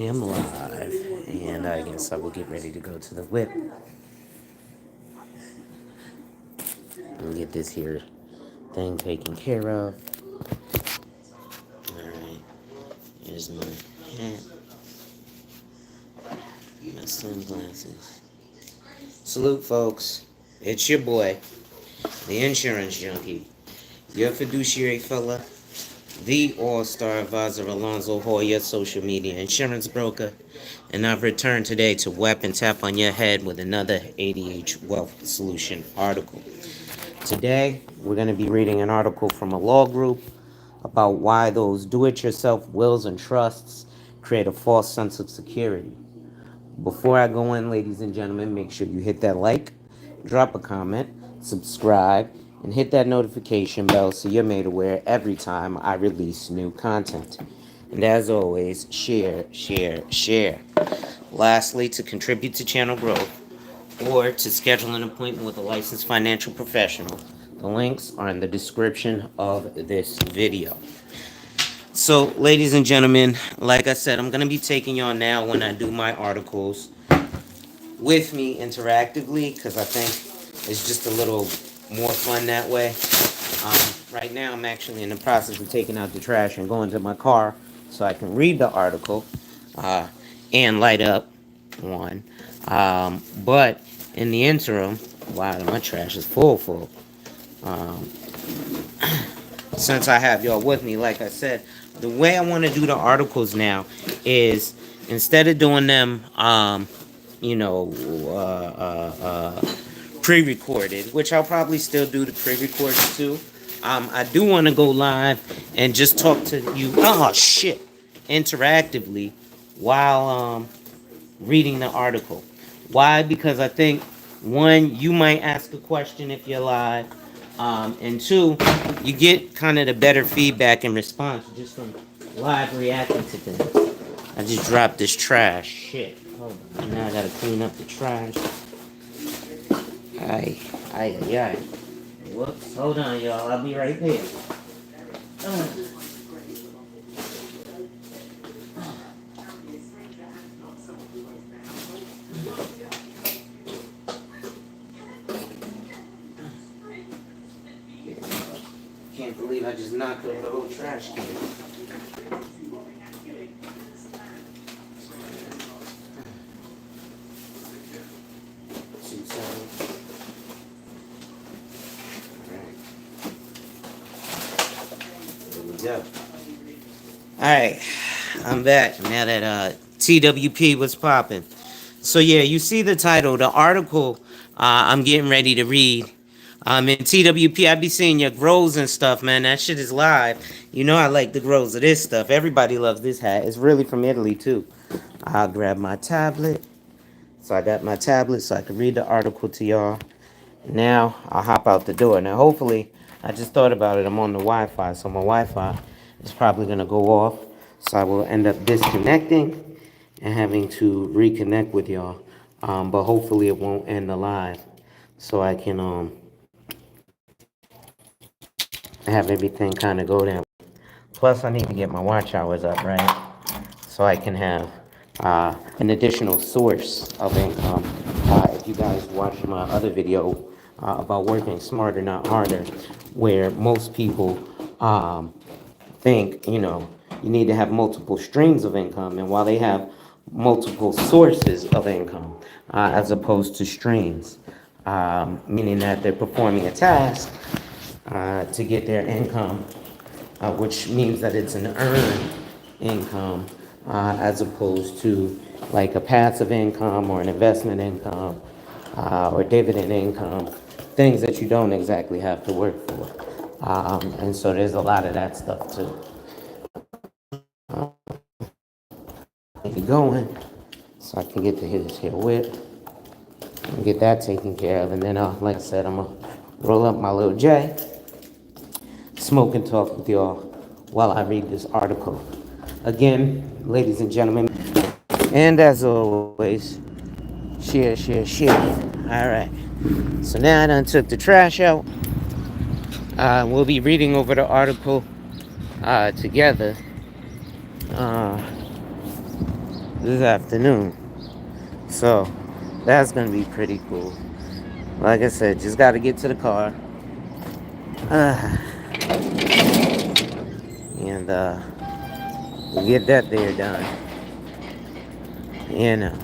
Am live, and I guess I will get ready to go to the whip and get this here thing taken care of. Alright, here's my hat, my sunglasses. Salute, folks. It's your boy, the insurance junkie, your fiduciary fella, the all-star advisor Alonzo Hall, your social media insurance broker. And I've returned today to whap and tap on your head with another ADH Wealth Solution article. Today, we're going to be reading an article from a law group about why those do-it-yourself wills and trusts create a false sense of security. Before I go in, ladies and gentlemen, make sure you hit that like, drop a comment, subscribe, and hit that notification bell so you're made aware every time I release new content. And as always, share, share, share. Lastly, to contribute to channel growth or to schedule an appointment with a licensed financial professional, the links are in the description of this video. So, ladies and gentlemen, like I said, I'm going to be taking y'all now when I do my articles with me interactively because I think it's just a little more fun that way. Right now, I'm actually in the process of taking out the trash and going to my car so I can read the article and light up one. But in the interim, wow, my trash is full. Um, since I have y'all with me, like I said, the way I want to do the articles now is instead of doing them, you know, pre-recorded, which I'll probably still do the pre-recorded too. I do want to go live and just talk to you, interactively while reading the article. Why? Because I think, one, you might ask a question if you're live, and two, you get kind of the better feedback and response just from live reacting to things. I just dropped this trash. Shit. Hold on. Now I gotta clean up the trash. Ay. Whoops. Hold on, y'all. I'll be right there. Can't believe I just knocked over the whole trash can. Go. Alright, I'm back now that TWP was popping. So yeah, you see the title, the article I'm getting ready to read. In TWP, I be seeing your grows and stuff, man. That shit is live. You know I like the grows of this stuff. Everybody loves this hat. It's really from Italy too. I'll grab my tablet. So I got my tablet so I can read the article to y'all. Now I'll hop out the door. Now hopefully, I just thought about it. I'm on the Wi-Fi, so my Wi-Fi is probably gonna go off. So I will end up disconnecting and having to reconnect with y'all. But hopefully it won't end the live, so I can have everything kind of go down. Plus, I need to get my watch hours up, right? So I can have an additional source of income. If you guys watched my other video about working smarter, not harder, where most people think, you need to have multiple streams of income, and while they have multiple sources of income as opposed to streams, meaning that they're performing a task to get their income, which means that it's an earned income as opposed to like a passive income or an investment income or dividend income, things that you don't exactly have to work for. And so there's a lot of that stuff too. Get going so I can get to hit this here whip and get that taken care of. And then, like I said, I'm going to roll up my little J, smoke and talk with y'all while I read this article. Again, ladies and gentlemen, and as always, share. All right. So now I done took the trash out. We'll be reading over the article together. this afternoon. So that's gonna be pretty cool. Like I said, just gotta get to the car. Uh, and we'll get that there done. You know.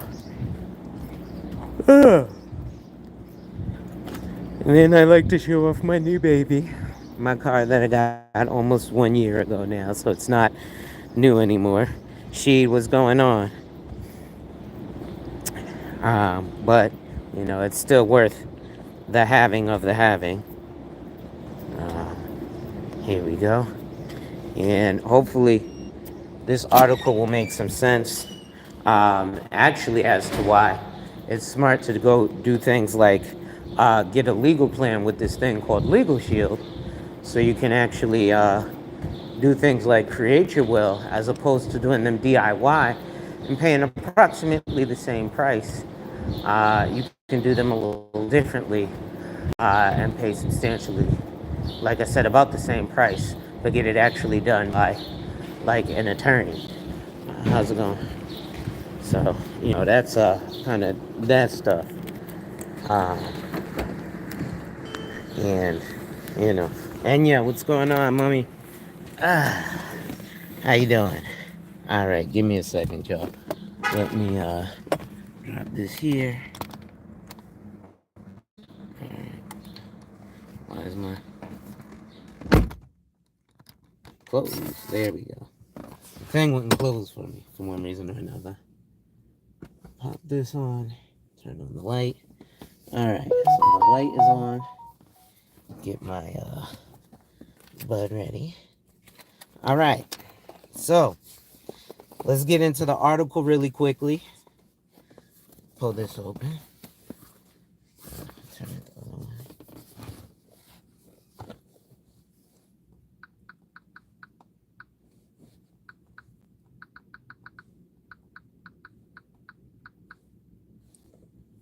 And then I like to show off my new baby. My car that I got almost 1 year ago now, so it's not new anymore. She was going on. But, it's still worth the having of the having. Here we go. And hopefully this article will make some sense, actually, as to why it's smart to go do things like get a legal plan with this thing called Legal Shield, so you can actually do things like create your will as opposed to doing them DIY and paying approximately the same price. You can do them a little differently and pay substantially, like I said, about the same price, but get it actually done by like an attorney. How's it going? So, that's kind of that stuff. Um, and, you know, and yeah, what's going on, mommy? How you doing? All right, give me a second, y'all. Let me drop this here. Why is my closed? There we go. The thing wouldn't close for me for one reason or another. Pop this on. Turn on the light. All right, so the light is on. Get my bud ready. All right, so let's get into the article really quickly. Pull this open. Turn it the other way.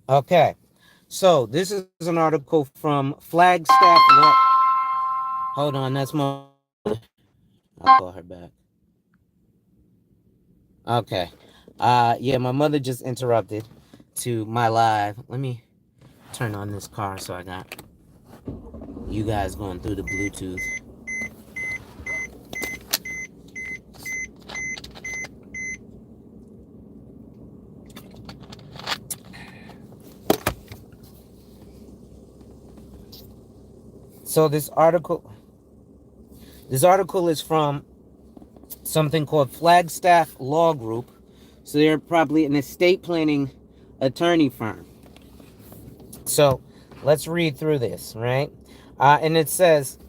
Okay, so this is an article from Flagstaff Law. Hold on, that's my. I'll call her back. Okay. Yeah, my mother just interrupted to my live. Let me turn on this car so I got you guys going through the Bluetooth. So this article is from something called Flagstaff Law Group. So they're probably an estate planning attorney firm. So let's read through this, right? And it says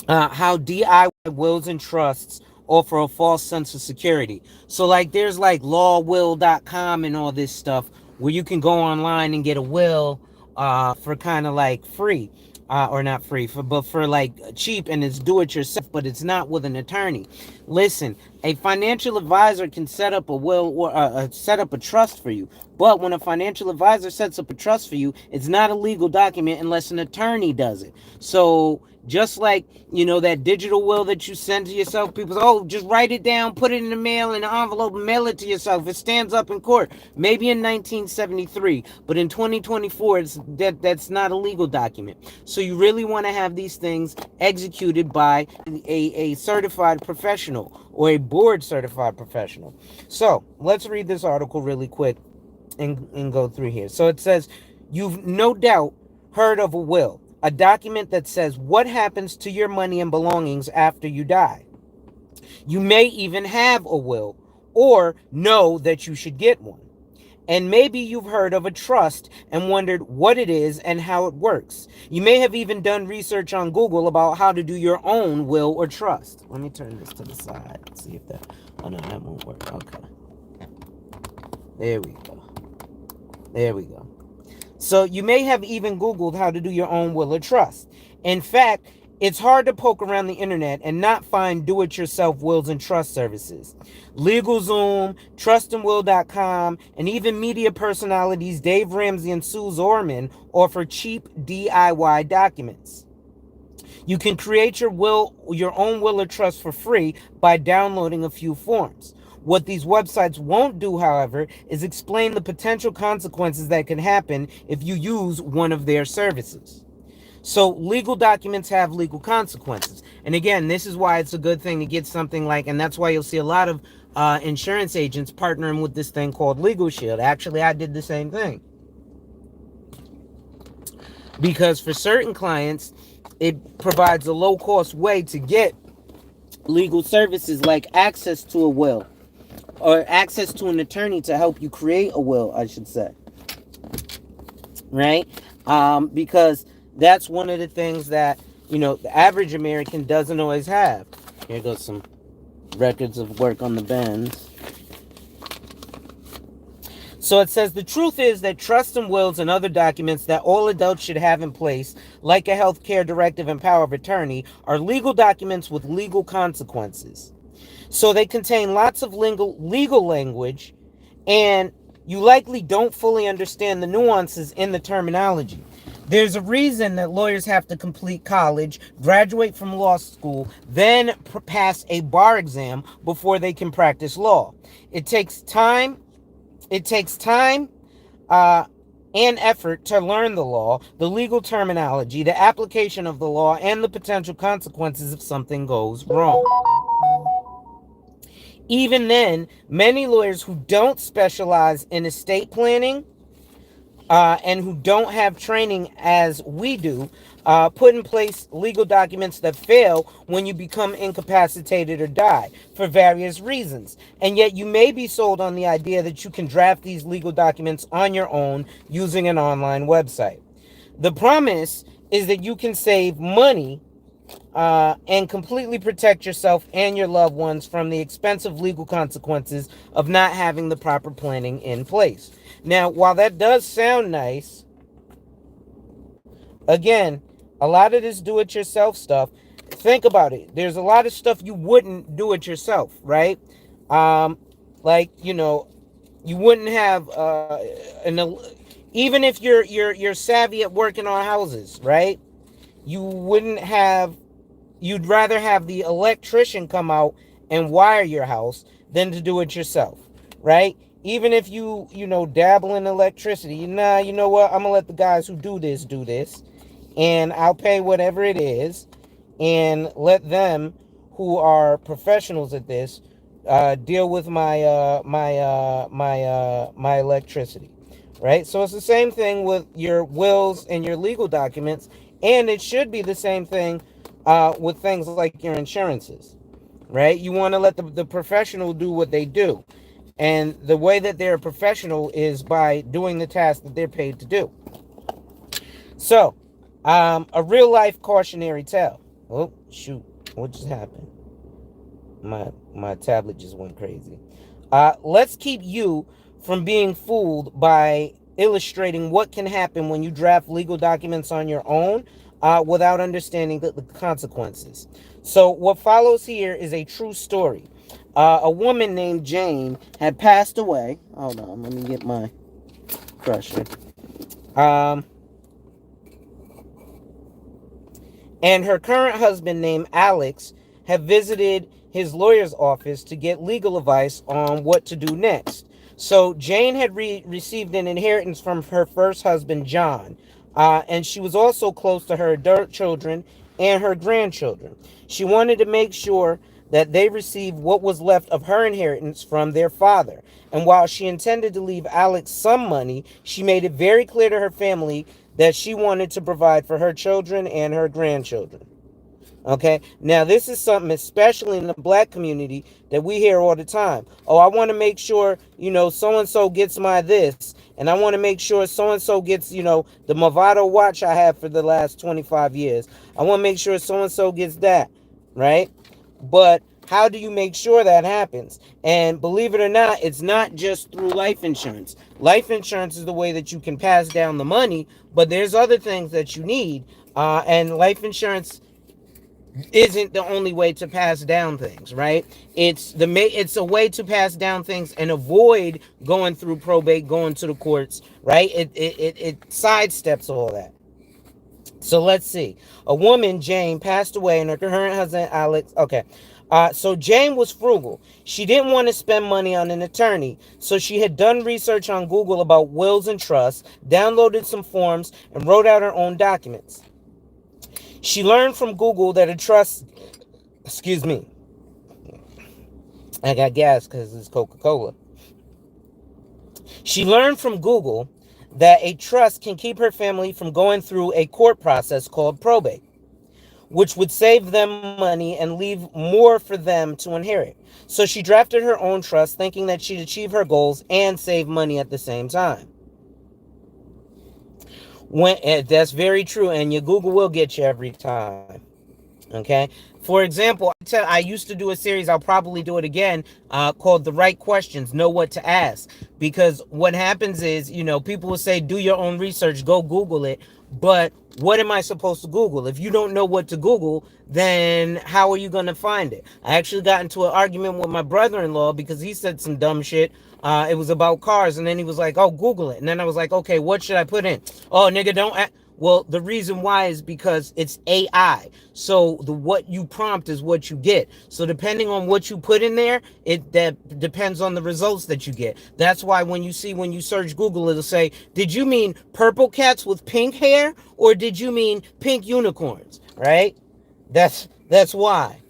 how DIY wills and trusts offer a false sense of security. So like there's like lawwill.com and all this stuff where you can go online and get a will for kind of like free. Or not free, but for like cheap, and it's do it yourself, but it's not with an attorney. Listen, a financial advisor can set up a will or set up a trust for you, but when a financial advisor sets up a trust for you, it's not a legal document unless an attorney does it. So just like, that digital will that you send to yourself, people say, oh, just write it down, put it in the mail, in an envelope, and mail it to yourself. It stands up in court. Maybe in 1973, but in 2024, that's not a legal document. So you really want to have these things executed by a certified professional or a board certified professional. So let's read this article really quick and go through here. So it says, you've no doubt heard of a will, a document that says what happens to your money and belongings after you die. You may even have a will or know that you should get one. And maybe you've heard of a trust and wondered what it is and how it works. You may have even done research on Google about how to do your own will or trust. Let me turn this to the side and see if that... Oh, no, that won't work. Okay. There we go. There we go. So you may have even Googled how to do your own will or trust. In fact, it's hard to poke around the internet and not find do-it-yourself wills and trust services. LegalZoom, trustandwill.com, and even media personalities Dave Ramsey and Sue Zorman offer cheap DIY documents. You can create your own will or trust for free by downloading a few forms. What these websites won't do, however, is explain the potential consequences that can happen if you use one of their services. So legal documents have legal consequences. And again, this is why it's a good thing to get something like, and that's why you'll see a lot of insurance agents partnering with this thing called Legal Shield. Actually, I did the same thing. Because for certain clients, it provides a low cost way to get legal services like access to a will or access to an attorney to help you create a will, I should say. Right? Because that's one of the things that, the average American doesn't always have. Here goes some records of work on the bends. So it says the truth is that trusts and wills and other documents that all adults should have in place, like a healthcare directive and power of attorney, are legal documents with legal consequences. So they contain lots of legal language, and you likely don't fully understand the nuances in the terminology. There's a reason that lawyers have to complete college, graduate from law school, then pass a bar exam before they can practice law. It takes time and effort to learn the law, the legal terminology, the application of the law, and the potential consequences if something goes wrong. Even then, many lawyers who don't specialize in estate planning and who don't have training as we do put in place legal documents that fail when you become incapacitated or die for various reasons. And yet you may be sold on the idea that you can draft these legal documents on your own using an online website. The promise is that you can save money and completely protect yourself and your loved ones from the expensive legal consequences of not having the proper planning in place. Now, while that does sound nice, again, a lot of this do-it-yourself stuff, think about it. There's a lot of stuff you wouldn't do it yourself, right? Like, you wouldn't have even if you're savvy at working on houses, right? You'd rather have the electrician come out and wire your house than to do it yourself, right? Even if you dabble in electricity, you know what? I'm gonna let the guys who do this, and I'll pay whatever it is, and let them who are professionals at this deal with my my electricity, right? So it's the same thing with your wills and your legal documents, and it should be the same thing with things like your insurances, right? You want to let the professional do what they do. And the way that they're a professional is by doing the task that they're paid to do. So, a real life cautionary tale. Oh, shoot. What just happened? My tablet just went crazy. Let's keep you from being fooled by illustrating what can happen when you draft legal documents on your own without understanding the consequences. So what follows here is a true story. A woman named Jane had passed away. Hold on, let me get my crusher. And her current husband named Alex had visited his lawyer's office to get legal advice on what to do next. So Jane had received an inheritance from her first husband, John. And she was also close to her adult children and her grandchildren. She wanted to make sure that they received what was left of her inheritance from their father. And while she intended to leave Alex some money, she made it very clear to her family that she wanted to provide for her children and her grandchildren. Okay, now this is something, especially in the black community, that we hear all the time. Oh, I want to make sure, so-and-so gets my this. And I want to make sure so-and-so gets, the Movado watch I have for the last 25 years. I want to make sure so-and-so gets that, right? But how do you make sure that happens? And believe it or not, it's not just through life insurance. Life insurance is the way that you can pass down the money, but there's other things that you need. And life insurance isn't the only way to pass down things, right? It's a way to pass down things and avoid going through probate, going to the courts, right? It sidesteps all that. So let's see. A woman, Jane, passed away, and her current husband, Alex. Okay. So Jane was frugal. She didn't want to spend money on an attorney, so she had done research on Google about wills and trusts, downloaded some forms, and wrote out her own documents. She learned from Google that a trust, excuse me, I got gas because it's Coca-Cola. She learned from Google that a trust can keep her family from going through a court process called probate, which would save them money and leave more for them to inherit. So she drafted her own trust, thinking that she'd achieve her goals and save money at the same time. That's very true, and your Google will get you every time. Okay. For example, I used to do a series, I'll probably do it again, called The Right Questions, Know What to Ask. Because what happens is, people will say, do your own research, go Google it. But what am I supposed to Google? If you don't know what to Google, then how are you going to find it? I actually got into an argument with my brother-in-law because he said some dumb shit. It was about cars, and then he was like, oh, Google it. And then I was like, okay, what should I put in? Oh, nigga, don't... Well, the reason why is because it's AI. So what you prompt is what you get. So depending on what you put in there, that depends on the results that you get. That's why when you search Google, it'll say, did you mean purple cats with pink hair, or did you mean pink unicorns? Right? That's why.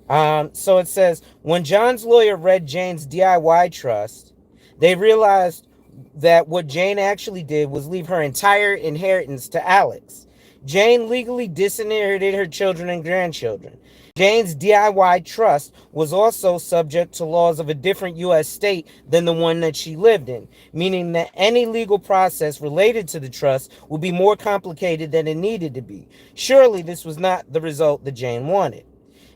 So it says, when John's lawyer read Jane's DIY trust, they realized that what Jane actually did was leave her entire inheritance to Alex. Jane legally disinherited her children and grandchildren. Jane's DIY trust was also subject to laws of a different U.S. state than the one that she lived in, meaning that any legal process related to the trust would be more complicated than it needed to be. Surely this was not the result that Jane wanted.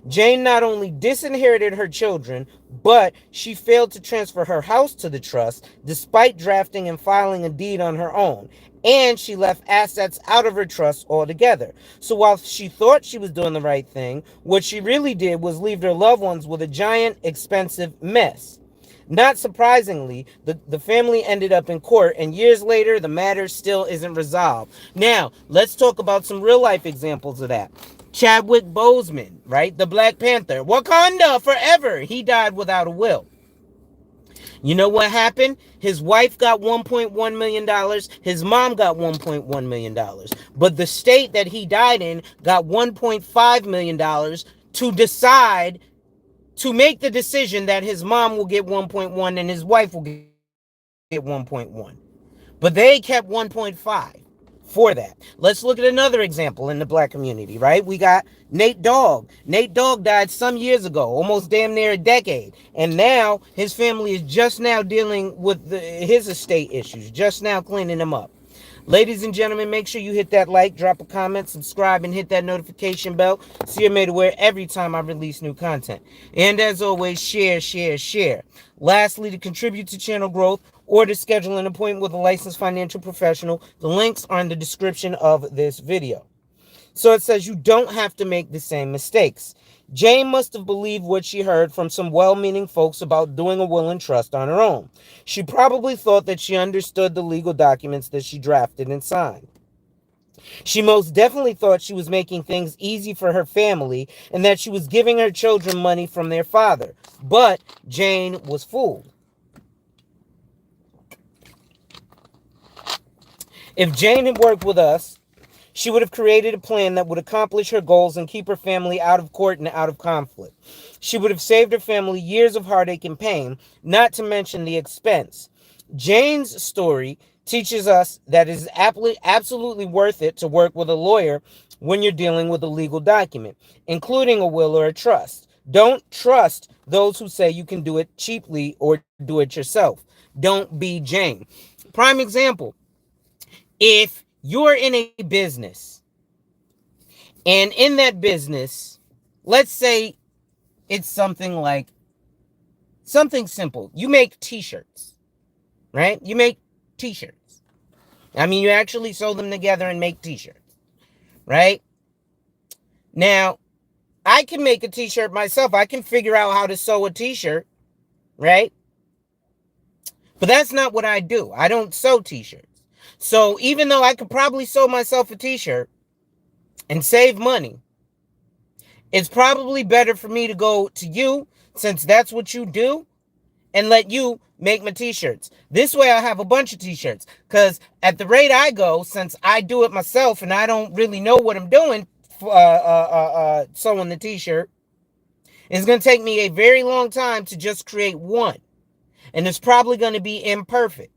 Jane not only disinherited her children, but she failed to transfer her house to the trust despite drafting and filing a deed on her own. And she left assets out of her trust altogether. So while she thought she was doing the right thing, what she really did was leave her loved ones with a giant, expensive mess. Not surprisingly, the family ended up in court, and years later, the matter still isn't resolved. Now, let's talk about some real-life examples of that. Chadwick Boseman, right? The Black Panther. Wakanda forever. He died without a will. You know what happened? His wife got $1.1 million. His mom got $1.1 million. But the state that he died in got $1.5 million to decide, to make the decision that his mom will get 1.1 and his wife will get 1.1. But they kept 1.5 for that. Let's look at another example in the black community, right? We got Nate Dogg. Nate Dogg died some years ago, almost damn near a decade. And now his family is just now dealing with his estate issues, just now cleaning them up. Ladies and gentlemen, make sure you hit that like, drop a comment, subscribe, and hit that notification bell so you're made aware every time I release new content. And as always, share, share, share. Lastly, to contribute to channel growth or to schedule an appointment with a licensed financial professional, the links are in the description of this video. So it says you don't have to make the same mistakes. Jane must have believed what she heard from some well-meaning folks about doing a will and trust on her own. She probably thought that she understood the legal documents that she drafted and signed. She most definitely thought she was making things easy for her family and that she was giving her children money from their father. But Jane was fooled. If Jane had worked with us, she would have created a plan that would accomplish her goals and keep her family out of court and out of conflict. She would have saved her family years of heartache and pain, not to mention the expense. Jane's story teaches us that it is absolutely worth it to work with a lawyer when you're dealing with a legal document, including a will or a trust. Don't trust those who say you can do it cheaply or do it yourself. Don't be Jane. Prime example. If you're in a business, and in that business, let's say it's something simple. You make t-shirts, right? You make t-shirts. I mean, you actually sew them together and make t-shirts, right? Now, I can make a t-shirt myself. I can figure out how to sew a t-shirt, right? But that's not what I do. I don't sew t-shirts. So even though I could probably sew myself a t-shirt and save money, It's probably better for me to go to you, since that's what you do, and let you make my t-shirts. This way I have a bunch of t-shirts. Because at the rate I go, since I do it myself and I don't really know what I'm doing, sewing the t-shirt, it's going to take me a very long time to just create one. And it's probably going to be imperfect.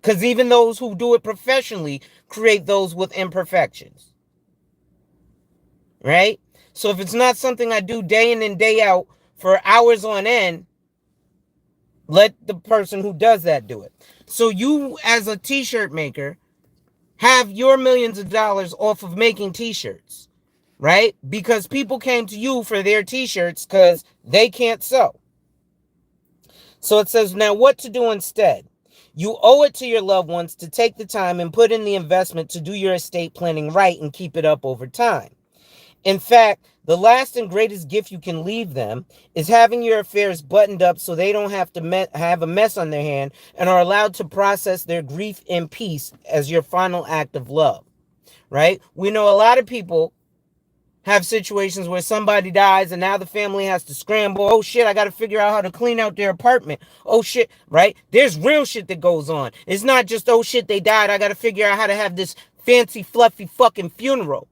Because even those who do it professionally create those with imperfections. Right? So if it's not something I do day in and day out for hours on end, let the person who does that do it. So you, as a t-shirt maker, have your millions of dollars off of making t-shirts, right? Because people came to you for their t-shirts because they can't sew. So it says, now what to do instead? You owe it to your loved ones to take the time and put in the investment to do your estate planning right and keep it up over time. In fact, the last and greatest gift you can leave them is having your affairs buttoned up so they don't have to have a mess on their hand and are allowed to process their grief in peace as your final act of love, right? We know a lot of people have situations where somebody dies and now the family has to scramble. Oh shit, I got to figure out how to clean out their apartment. Oh shit, right? There's real shit that goes on. It's not just, oh shit, they died. I got to figure out how to have this fancy, fluffy fucking funeral.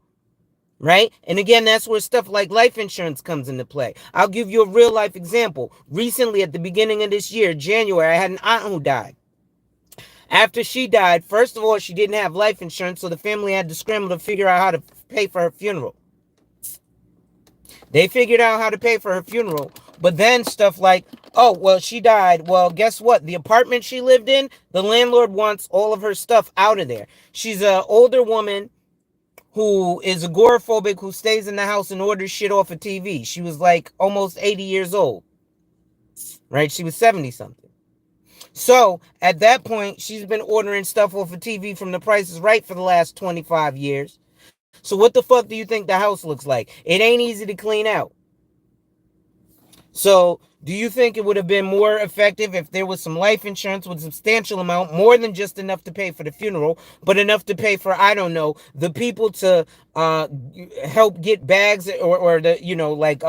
Right? And again, that's where stuff like life insurance comes into play. I'll give you a real life example. Recently, at the beginning of this year, January, I had an aunt who died. After she died, first of all, she didn't have life insurance, so the family had to scramble to figure out how to pay for her funeral. They figured out how to pay for her funeral, but then stuff like, oh, well, she died. Well, guess what? The apartment she lived in, the landlord wants all of her stuff out of there. She's an older woman who is agoraphobic, who stays in the house and orders shit off of TV. She was like almost 80 years old, right? She was 70 something. So at that point, she's been ordering stuff off of TV from The Price is Right for the last 25 years. So what the fuck do you think the house looks like? It ain't easy to clean out. So do you think it would have been more effective if there was some life insurance with a substantial amount, more than just enough to pay for the funeral, but enough to pay for, I don't know, the people to help get bags or the, like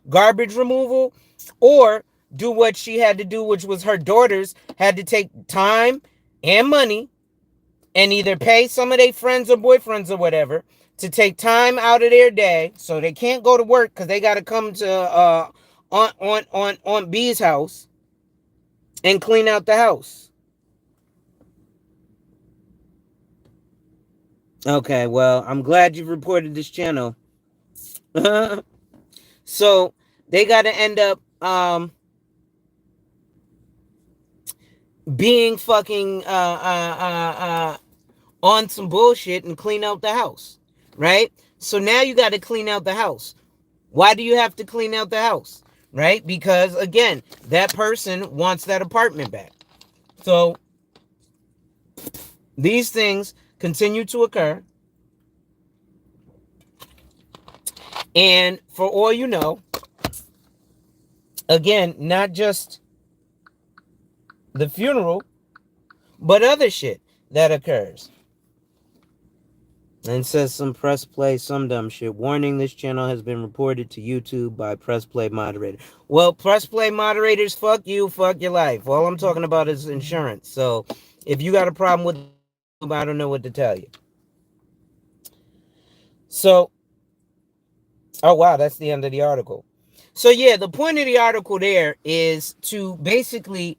garbage removal? Or do what she had to do, which was her daughters had to take time and money and either pay some of their friends or boyfriends or whatever to take time out of their day, so they can't go to work because they got to come to on B's house and clean out the house. Okay, well, I'm glad you've reported this channel. So they got to end up being fucking on some bullshit and clean out the house, right? So now you got to clean out the house. Why do you have to clean out the house? Right? Because again, that person wants that apartment back. So these things continue to occur. And for all you know, again, not just the funeral, but other shit that occurs. And says some press play, some dumb shit. Warning, this channel has been reported to YouTube by press play moderator. Well, press play moderators, fuck you, fuck your life. All I'm talking about is insurance. So if you got a problem with it, I don't know what to tell you. So, oh wow, that's the end of the article. So yeah, the point of the article there is to basically,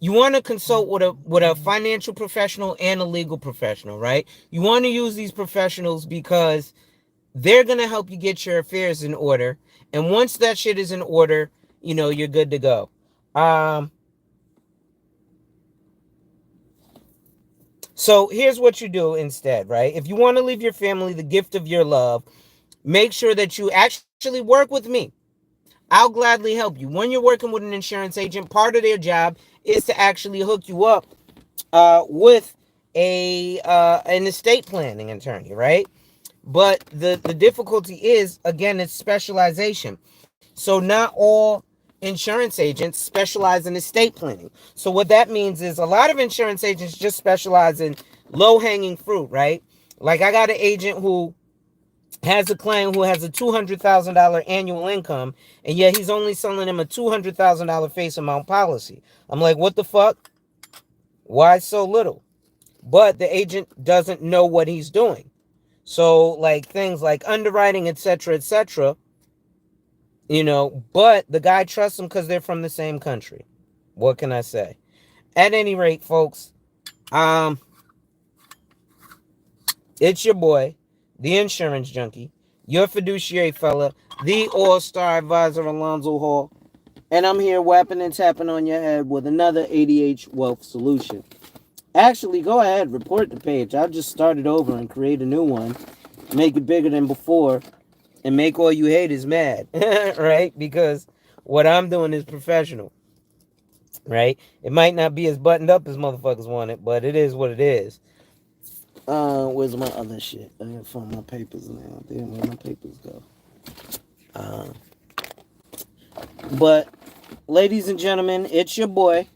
you want to consult with a financial professional and a legal professional, right? You want to use these professionals because they're going to help you get your affairs in order. And once that shit is in order, you're good to go. So here's what you do instead, right? If you want to leave your family the gift of your love, make sure that you actually work with me. I'll gladly help you. When you're working with an insurance agent, part of their job is to actually hook you up with an estate planning attorney, right? But the difficulty is, again, it's specialization. So not all insurance agents specialize in estate planning. So what that means is a lot of insurance agents just specialize in low-hanging fruit, right? Like I got an agent who has a client who has a $200,000 annual income, and yet he's only selling him a $200,000 face amount policy. I'm like, what the fuck? Why so little? But the agent doesn't know what he's doing. So, like things like underwriting, etc., but the guy trusts them because they're from the same country. What can I say? At any rate, folks, um, it's your boy, the insurance junkie, your fiduciary fella, the all-star advisor, Alonzo Hall, and I'm here whapping and tapping on your head with another ADH wealth solution. Actually, go ahead, report the page. I'll just start it over and create a new one, make it bigger than before, and make all you haters mad, right? Because what I'm doing is professional, right? It might not be as buttoned up as motherfuckers want it, but it is what it is. Where's my other shit? I gotta find my papers now. Damn, where my papers go? But, ladies and gentlemen, it's your boy,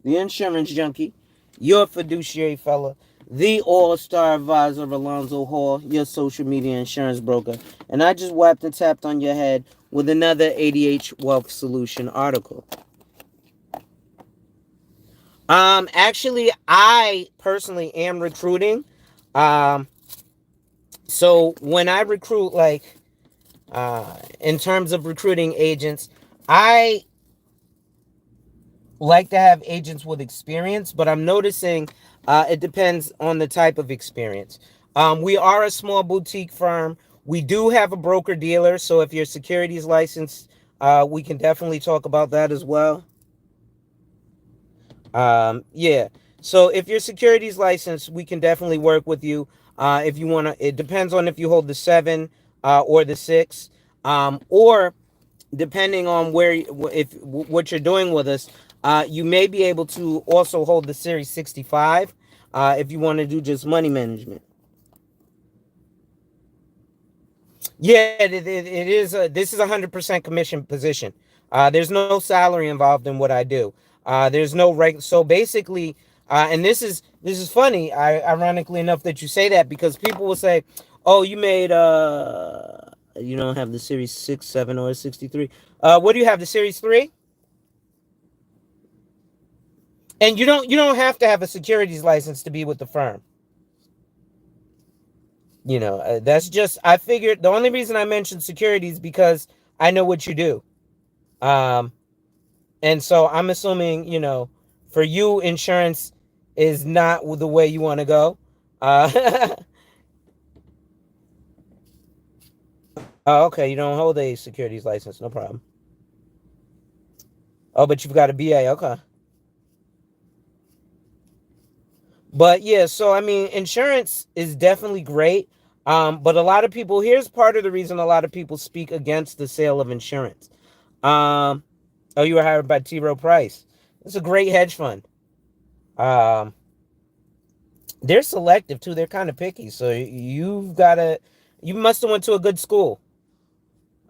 the insurance junkie, your fiduciary fella, the all-star advisor, Alonzo Hall, your social media insurance broker, and I just whapped and tapped on your head with another ADH Wealth Solution article. Actually, I personally am recruiting. So when I recruit, like, in terms of recruiting agents, I like to have agents with experience, but I'm noticing it depends on the type of experience. We are a small boutique firm. We do have a broker dealer, so if your securities license, we can definitely talk about that as well. Yeah. So if your securities license, we can definitely work with you. If you want to, it depends on if you hold the 7 or the 6, or depending on if what you're doing with us, you may be able to also hold the Series 65 if you want to do just money management. Yeah, it is. This is 100% commission position. There's no salary involved in what I do. There's no reg. So basically, and this is funny. Ironically enough, that you say that because people will say, "Oh, you made you don't have the Series 6, 7, or 63. What do you have? The Series 3?" And you don't have to have a securities license to be with the firm. That's just I figured the only reason I mentioned securities because I know what you do. Um, and so I'm assuming, for you, insurance is not the way you want to go. Oh, okay, you don't hold a securities license, no problem. Oh, but you've got a BA, okay. But yeah, so I mean, insurance is definitely great. But a lot of people, here's part of the reason a lot of people speak against the sale of insurance. Um, oh, you were hired by T. Rowe Price. It's a great hedge fund. Um, they're selective too. They're kind of picky. So you must have went to a good school.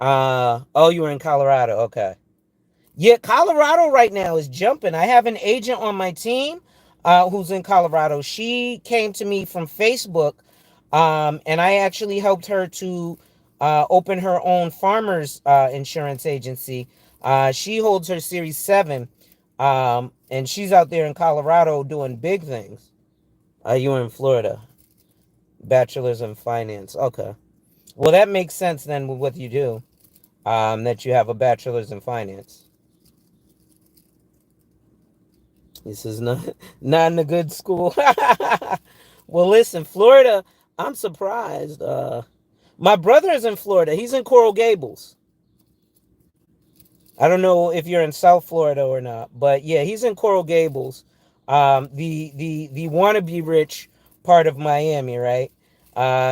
Oh, you were in Colorado. Okay. Yeah, Colorado right now is jumping. I have an agent on my team who's in Colorado. She came to me from Facebook, and I actually helped her to open her own farmers insurance agency. She holds her Series 7, and she's out there in Colorado doing big things. You were in Florida. Bachelor's in finance. Okay. Well, that makes sense then with what you do, that you have a bachelor's in finance. This is not not in a good school. Well, listen, Florida, I'm surprised. My brother is in Florida. He's in Coral Gables. I don't know if you're in South Florida or not, but yeah, he's in Coral Gables, the wannabe rich part of Miami, right?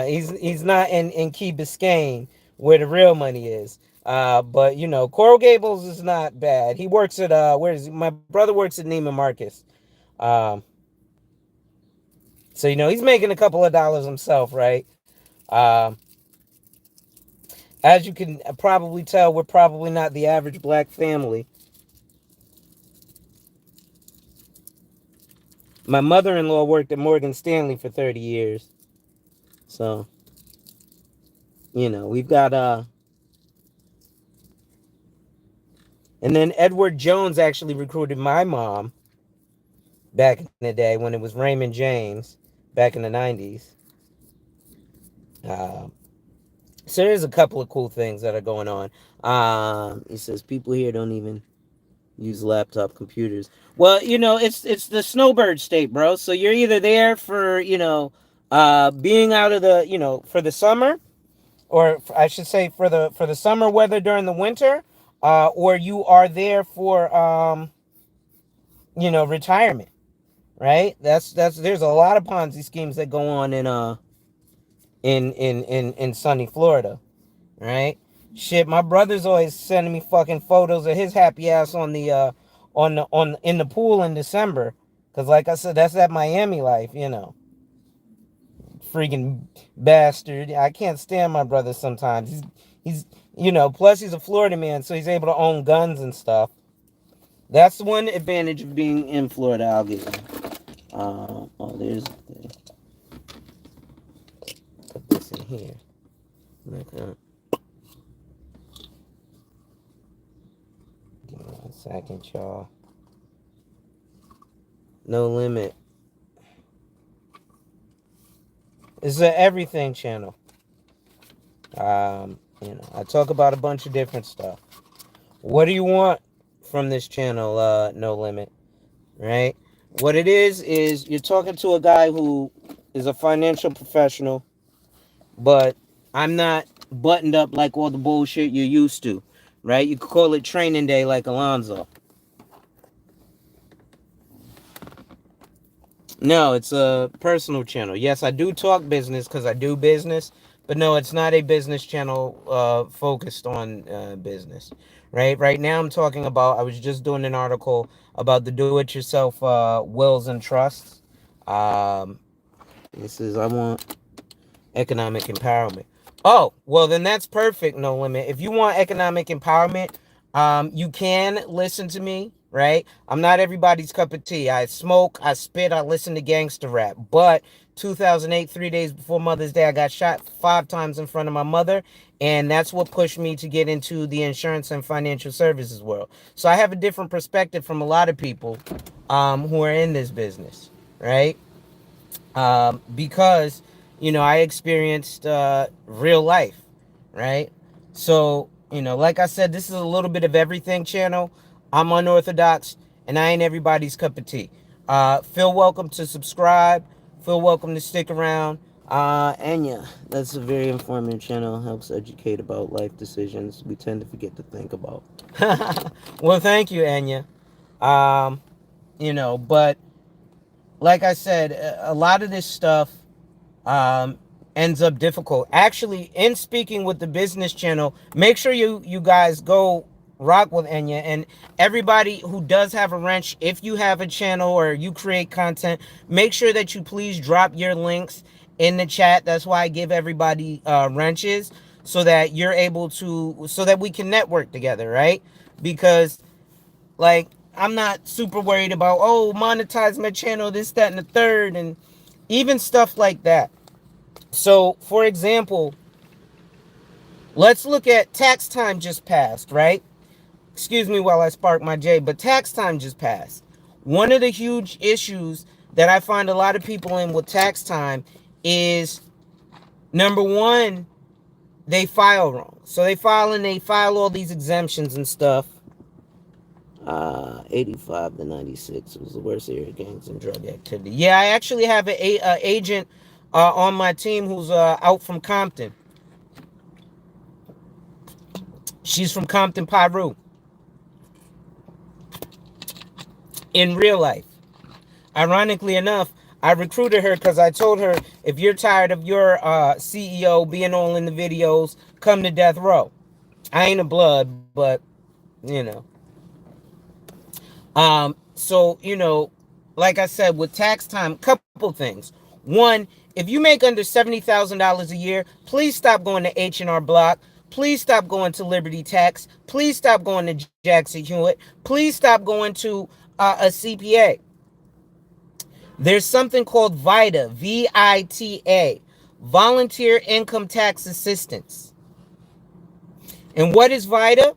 He's not in Key Biscayne where the real money is. But Coral Gables is not bad. He works at where is he? My brother works at Neiman Marcus. Um, so he's making a couple of dollars himself, right? Um, as you can probably tell, we're probably not the average black family. My mother-in-law worked at Morgan Stanley for 30 years. So, We've got and then Edward Jones actually recruited my mom back in the day when it was Raymond James back in the 90s. Uh, so there's a couple of cool things that are going on. He says people here don't even use laptop computers. Well, it's the snowbird state, bro. So you're either there for being out of the for the summer, or I should say for the summer weather during the winter, or you are there for retirement, right? That's there's a lot of Ponzi schemes that go on in sunny Florida, right? Shit, my brother's always sending me fucking photos of his happy ass on in the pool in December, cause like I said, that's that Miami life. Freaking bastard. I can't stand my brother sometimes. He's plus he's a Florida man, so he's able to own guns and stuff. That's one advantage of being in Florida, I'll give you. There's put this in here. Okay. Give me 1 second, y'all. No Limit. It's an everything channel. I talk about a bunch of different stuff. What do you want from this channel, No Limit? Right? What it is you're talking to a guy who is a financial professional, but I'm not buttoned up like all the bullshit you're used to. Right? You could call it training day like Alonzo. No, it's a personal channel. Yes, I do talk business because I do business, but no, it's not a business channel focused on business. Right now, I'm talking about. I was just doing an article about the do-it-yourself wills and trusts. Um, this is I want economic empowerment. Oh, well, then that's perfect, No Limit. If you want economic empowerment, you can listen to me, right? I'm not everybody's cup of tea. I smoke, I spit, I listen to gangster rap. But 2008, 3 days before Mother's Day, I got shot 5 times in front of my mother. And that's what pushed me to get into the insurance and financial services world. So I have a different perspective from a lot of people who are in this business, right? Because I experienced real life, right? So like I said, this is a little bit of everything channel. I'm unorthodox, and I ain't everybody's cup of tea. Feel welcome to subscribe. Feel welcome to stick around. And yeah, that's a very informative channel. Helps educate about life decisions we tend to forget to think about. Well, thank you, Anya. But like I said, a lot of this stuff um, ends up difficult. Actually, in speaking with the business channel, make sure you guys go rock with Enya, and everybody who does have a wrench. If you have a channel or you create content, make sure that you please drop your links in the chat. That's why I give everybody wrenches, so that you're able to, so that we can network together, right? Because like, I'm not super worried about, monetize my channel, this, that, and the third, and even stuff like that. So, for example, let's look at tax time just passed, right? Excuse me while I spark my J, but tax time just passed. One of the huge issues that I find a lot of people in with tax time is, number one, they file wrong. So they file all these exemptions and stuff. 85 to 96 was the worst area of gangs and drug activity. Yeah, I actually have an agent on my team who's out from Compton. She's from Compton, Peru. In real life. Ironically enough, I recruited her because I told her, if you're tired of your CEO being all in the videos, come to death row. I ain't a blood, but, you know. So, like I said, with tax time, couple things. One, if you make under $70,000 a year, please stop going to H&R Block. Please stop going to Liberty Tax. Please stop going to Jackson Hewitt. Please stop going to a CPA. There's something called VITA, VITA, Volunteer Income Tax Assistance. And what is VITA?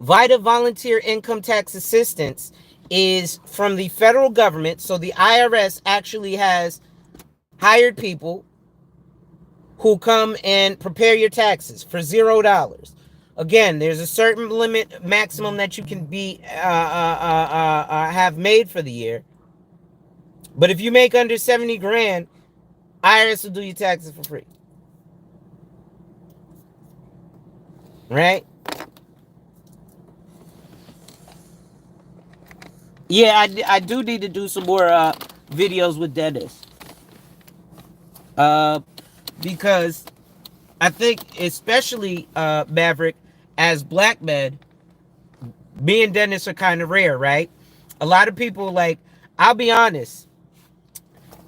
VITA Volunteer Income Tax Assistance is from the federal government. So the IRS actually has hired people who come and prepare your taxes for $0. Again, there's a certain limit maximum that you can be have made for the year. But if you make under 70 grand, IRS will do your taxes for free. Right? Yeah, I do need to do some more videos with Dennis. Because I think, especially Maverick, as black men, me and Dennis are kind of rare, right? A lot of people, like, I'll be honest,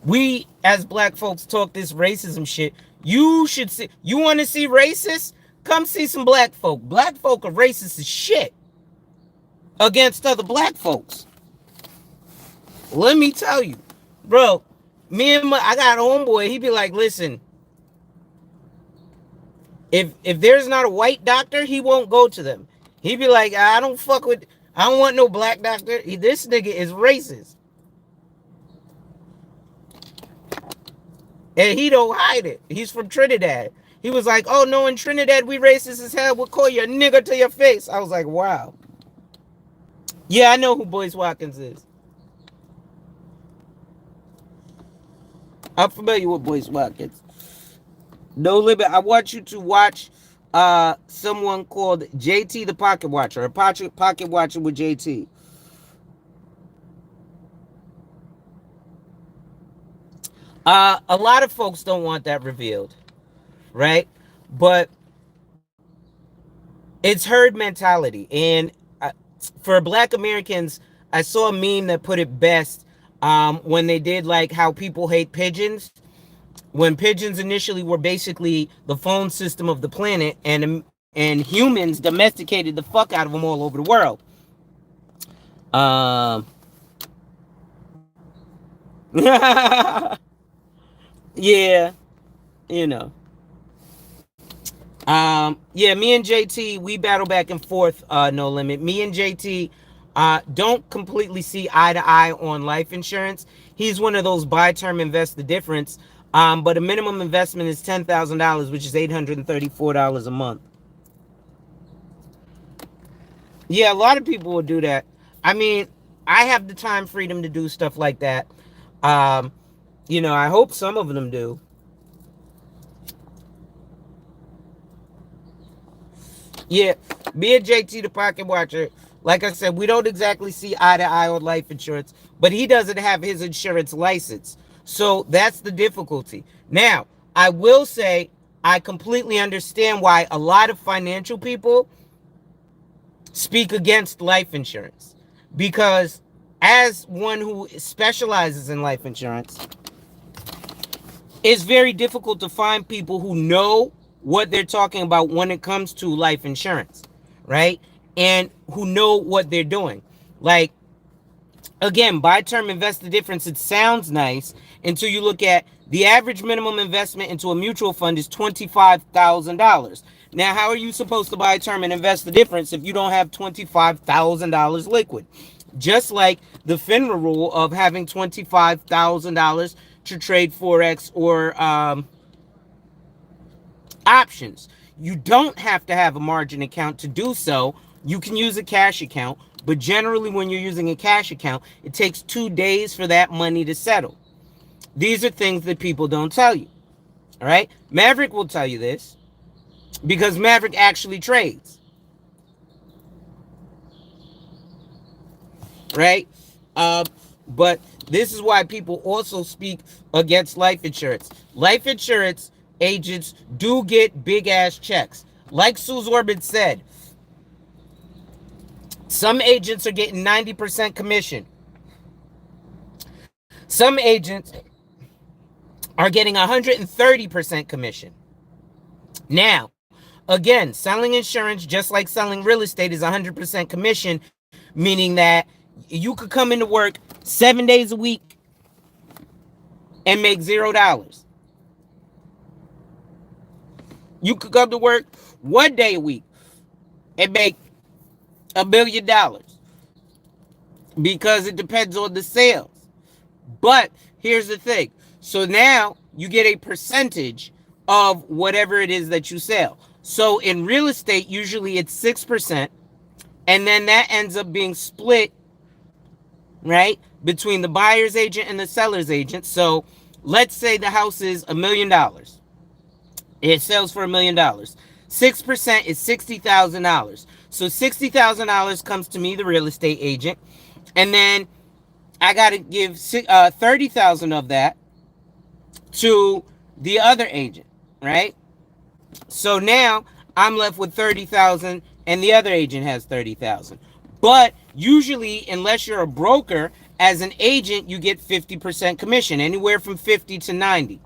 we as black folks talk this racism shit. You should see, you want to see racists? Come see some black folk. Black folk are racist as shit against other black folks. Let me tell you, bro, I got a homeboy, he be like, listen, if there's not a white doctor, he won't go to them. He be like, I don't want no black doctor. This nigga is racist. And he don't hide it. He's from Trinidad. He was like, oh no, in Trinidad we racist as hell. We'll call you a nigger to your face. I was like, wow. Yeah, I know who Boyce Watkins is. I'm familiar with Boyce Watkins. No Limit. I want you to watch someone called JT the Pocket Watcher, a pocket watcher with JT. A lot of folks don't want that revealed, right? But it's herd mentality. And for black Americans, I saw a meme that put it best when they did like how people hate pigeons. When pigeons initially were basically the phone system of the planet, and humans domesticated the fuck out of them all over the world. Yeah, you know. Yeah, me and JT, we battle back and forth, No Limit. Me and JT don't completely see eye to eye on life insurance. He's one of those buy term, invest the difference. But a minimum investment is $10,000, which is $834 a month. Yeah, a lot of people will do that. I mean, I have the time freedom to do stuff like that. I hope some of them do. Yeah, me and JT, the Pocket Watcher, like I said, we don't exactly see eye to eye on life insurance, but he doesn't have his insurance license. So that's the difficulty. Now, I will say I completely understand why a lot of financial people speak against life insurance. Because as one who specializes in life insurance, it's very difficult to find people who know what they're talking about when it comes to life insurance, right? And who know what they're doing. Like, again, buy term, invest the difference. It sounds nice until you look at the average minimum investment into a mutual fund is $25,000. Now, how are you supposed to buy term and invest the difference if you don't have $25,000 liquid? Just like the FINRA rule of having $25,000 to trade Forex or options. You don't have to have a margin account to do so. You can use a cash account, but generally when you're using a cash account, it takes 2 days for that money to settle. These are things that people don't tell you. All right? Maverick will tell you this because Maverick actually trades. Right? But this is why people also speak against life insurance. Life insurance agents do get big ass checks. Like Suze Orman said, some agents are getting 90% commission. Some agents are getting 130% commission. Now, again, selling insurance, just like selling real estate, is 100% commission, meaning that you could come into work 7 days a week and make $0. You could come to work one day a week and make $1 million because it depends on the sales. But here's the thing. So now you get a percentage of whatever it is that you sell. So in real estate, usually it's 6%. And then that ends up being split, right, between the buyer's agent and the seller's agent. So let's say the house is $1 million. It sells for $1 million. 6% is $60,000. So $60,000 comes to me, the real estate agent. And then I got to give 30,000 of that to the other agent, right? So now I'm left with 30,000 and the other agent has 30,000. But usually, unless you're a broker, as an agent, you get 50% commission, anywhere from 50 to 90.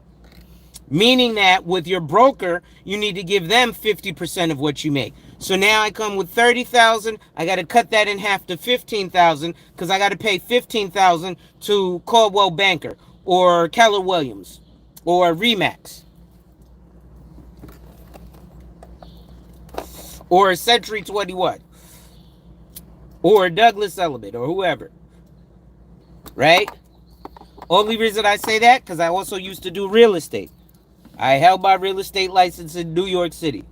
Meaning that with your broker, you need to give them 50% of what you make. So now I come with 30,000. I got to cut that in half to 15,000 because I got to pay 15,000 to Caldwell Banker or Keller Williams or Remax or Century 21 or Douglas Elliman or whoever, right? Only reason I say that because I also used to do real estate. I held my real estate license in New York City.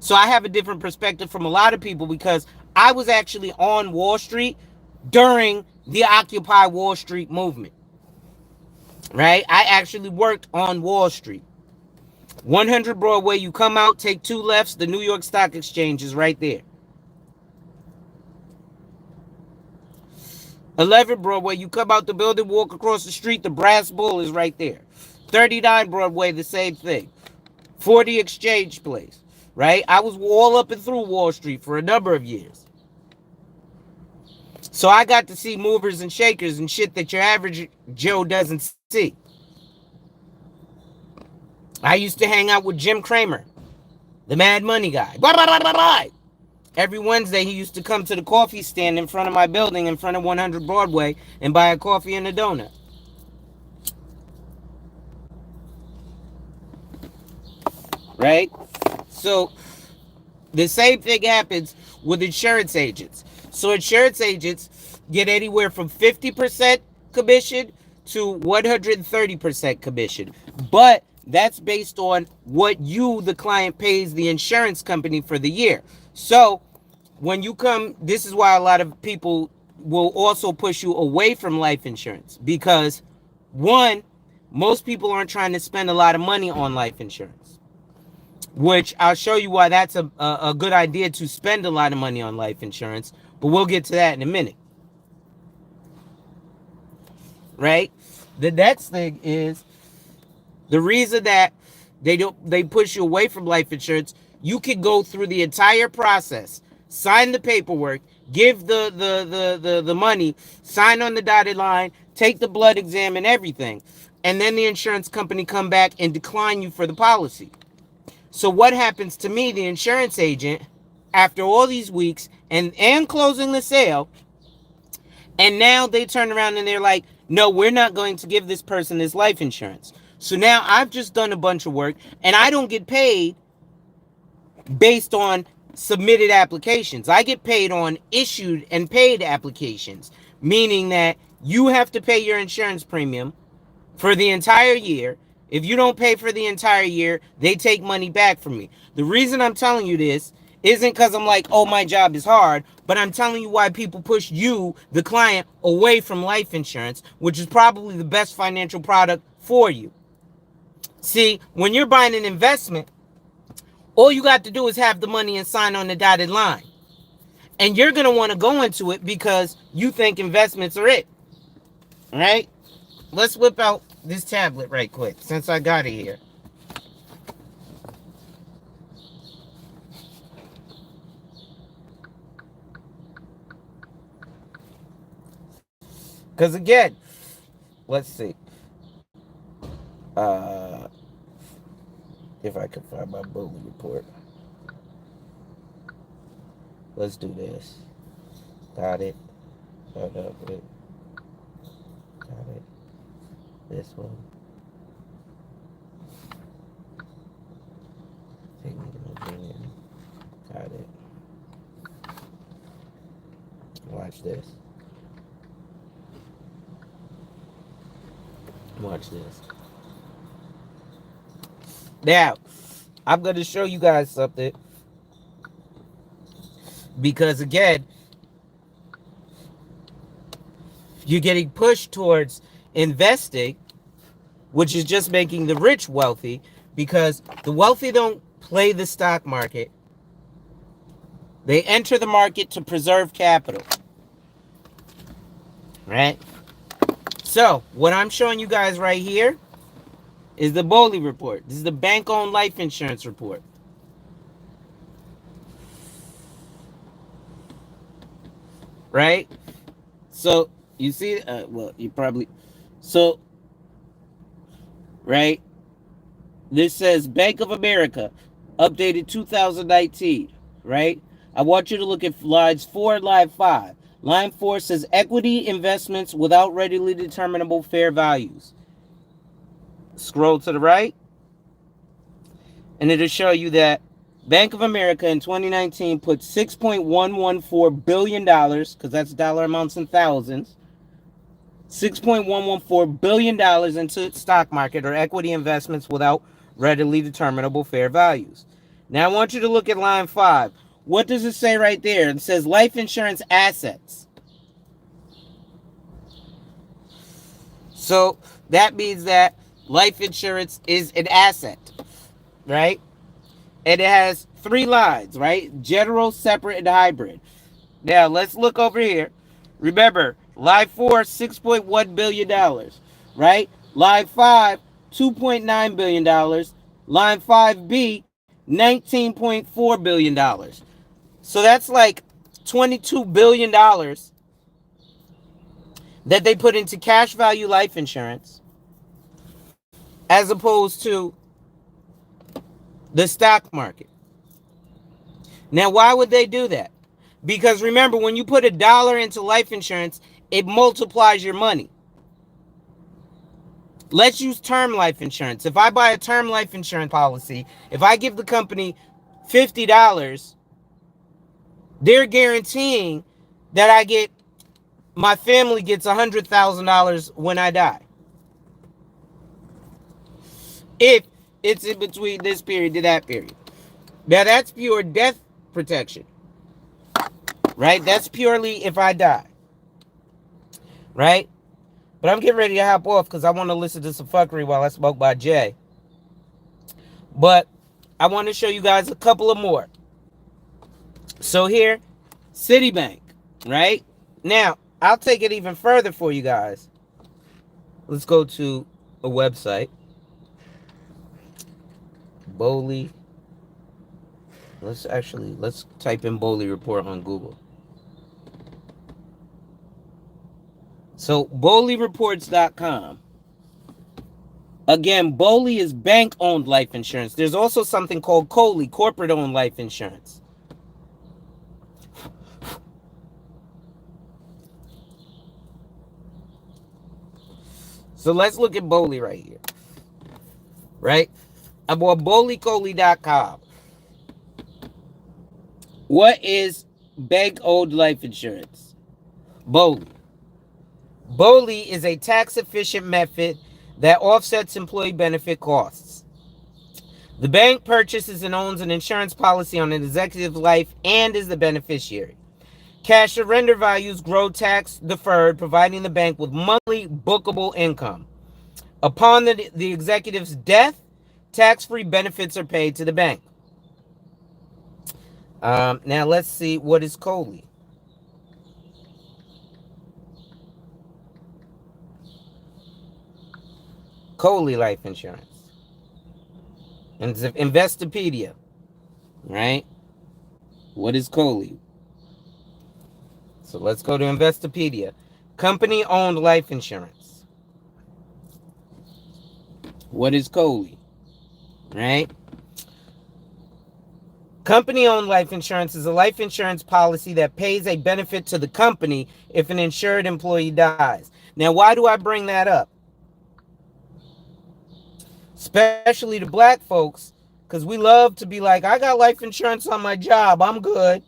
So I have a different perspective from a lot of people because I was actually on Wall Street during the Occupy Wall Street movement, right? I actually worked on Wall Street. 100 Broadway, you come out, take two lefts, the New York Stock Exchange is right there. 11 Broadway, you come out the building, walk across the street, the Brass Bull is right there. 39 Broadway, the same thing. 40 Exchange Place, right? I was all up and through Wall Street for a number of years. So I got to see movers and shakers and shit that your average Joe doesn't see. I used to hang out with Jim Cramer, the Mad Money guy. Blah, blah, blah, blah, blah. Every Wednesday, he used to come to the coffee stand in front of my building in front of 100 Broadway and buy a coffee and a donut. Right? So the same thing happens with insurance agents. So insurance agents get anywhere from 50% commission to 130% commission. But that's based on what you, the client, pays the insurance company for the year. So when you come, this is why a lot of people will also push you away from life insurance. Because one, most people aren't trying to spend a lot of money on life insurance. Which I'll show you why that's a good idea to spend a lot of money on life insurance. But we'll get to that in a minute. Right? The next thing is the reason that they push you away from life insurance. You can go through the entire process, sign the paperwork, give the money, sign on the dotted line, take the blood exam and everything. And then the insurance company come back and decline you for the policy. So what happens to me, the insurance agent, after all these weeks and closing the sale, and now they turn around and they're like, no, we're not going to give this person this life insurance. So now I've just done a bunch of work and I don't get paid based on submitted applications. I get paid on issued and paid applications, meaning that you have to pay your insurance premium for the entire year. If you don't pay for the entire year, they take money back from me. The reason I'm telling you this isn't because I'm like, oh, my job is hard, but I'm telling you why people push you, the client, away from life insurance, which is probably the best financial product for you. See, when you're buying an investment, all you got to do is have the money and sign on the dotted line. And you're going to want to go into it because you think investments are it. All right? Let's whip out this tablet right quick since I got it here. Because again, let's see. If I can find my bully report. Let's do this. Got it. Got it. Got it. This one. Take me to Virginia. this. Watch this. Now, I'm going to show you guys something. Because again, you're getting pushed towards investing, which is just making the rich wealthy, because the wealthy don't play the stock market. They enter the market to preserve capital. Right? So, what I'm showing you guys right here is the BOLI report. This is the bank-owned life insurance report. Right? So, you see, well, you probably, so, right? This says Bank of America, updated 2019, right? I want you to look at lines 4 and line 5. Line 4 says equity investments without readily determinable fair values. Scroll to the right, and it'll show you that Bank of America in 2019 put $6.114 billion, because that's dollar amounts in thousands, $6.114 billion into its stock market or equity investments without readily determinable fair values. Now I want you to look at line 5. What does it say right there? It says life insurance assets. So that means that life insurance is an asset, right? And it has 3 lines, right? General, separate, and hybrid. Now let's look over here. Remember, line 4, $6.1 billion, right? Line 5, $2.9 billion. Line 5B, $19.4 billion. So that's like $22 billion that they put into cash value life insurance as opposed to the stock market. Now, why would they do that? Because remember, when you put $1 into life insurance, it multiplies your money. Let's use term life insurance. If I buy a term life insurance policy, if I give the company $50, they're guaranteeing that my family gets $100,000 when I die. If it's in between this period to that period. Now that's pure death protection. Right? That's purely if I die. Right? But I'm getting ready to hop off because I want to listen to some fuckery while I smoke by Jay. But I want to show you guys a couple of more. So here, Citibank, right? Now, I'll take it even further for you guys. Let's go to a website. BOLI. Let's type in BOLI report on Google. So, BOLIreports.com. Again, BOLI is bank-owned life insurance. There's also something called COLI, corporate-owned life insurance. So let's look at BOLI right here. Right? I'm on BOLICOLI.com. What is bank-owned life insurance? BOLI. BOLI is a tax-efficient method that offsets employee benefit costs. The bank purchases and owns an insurance policy on an executive's life and is the beneficiary. Cash surrender values grow tax-deferred, providing the bank with monthly bookable income. Upon the executive's death, tax-free benefits are paid to the bank. Now let's see, what is COLI? COLI life insurance. And it's Investopedia, right? What is COLI? So let's go to Investopedia. Company-owned life insurance. What is COLI? Right? Company-owned life insurance is a life insurance policy that pays a benefit to the company if an insured employee dies. Now, why do I bring that up? Especially to black folks, because we love to be like, I got life insurance on my job, I'm good.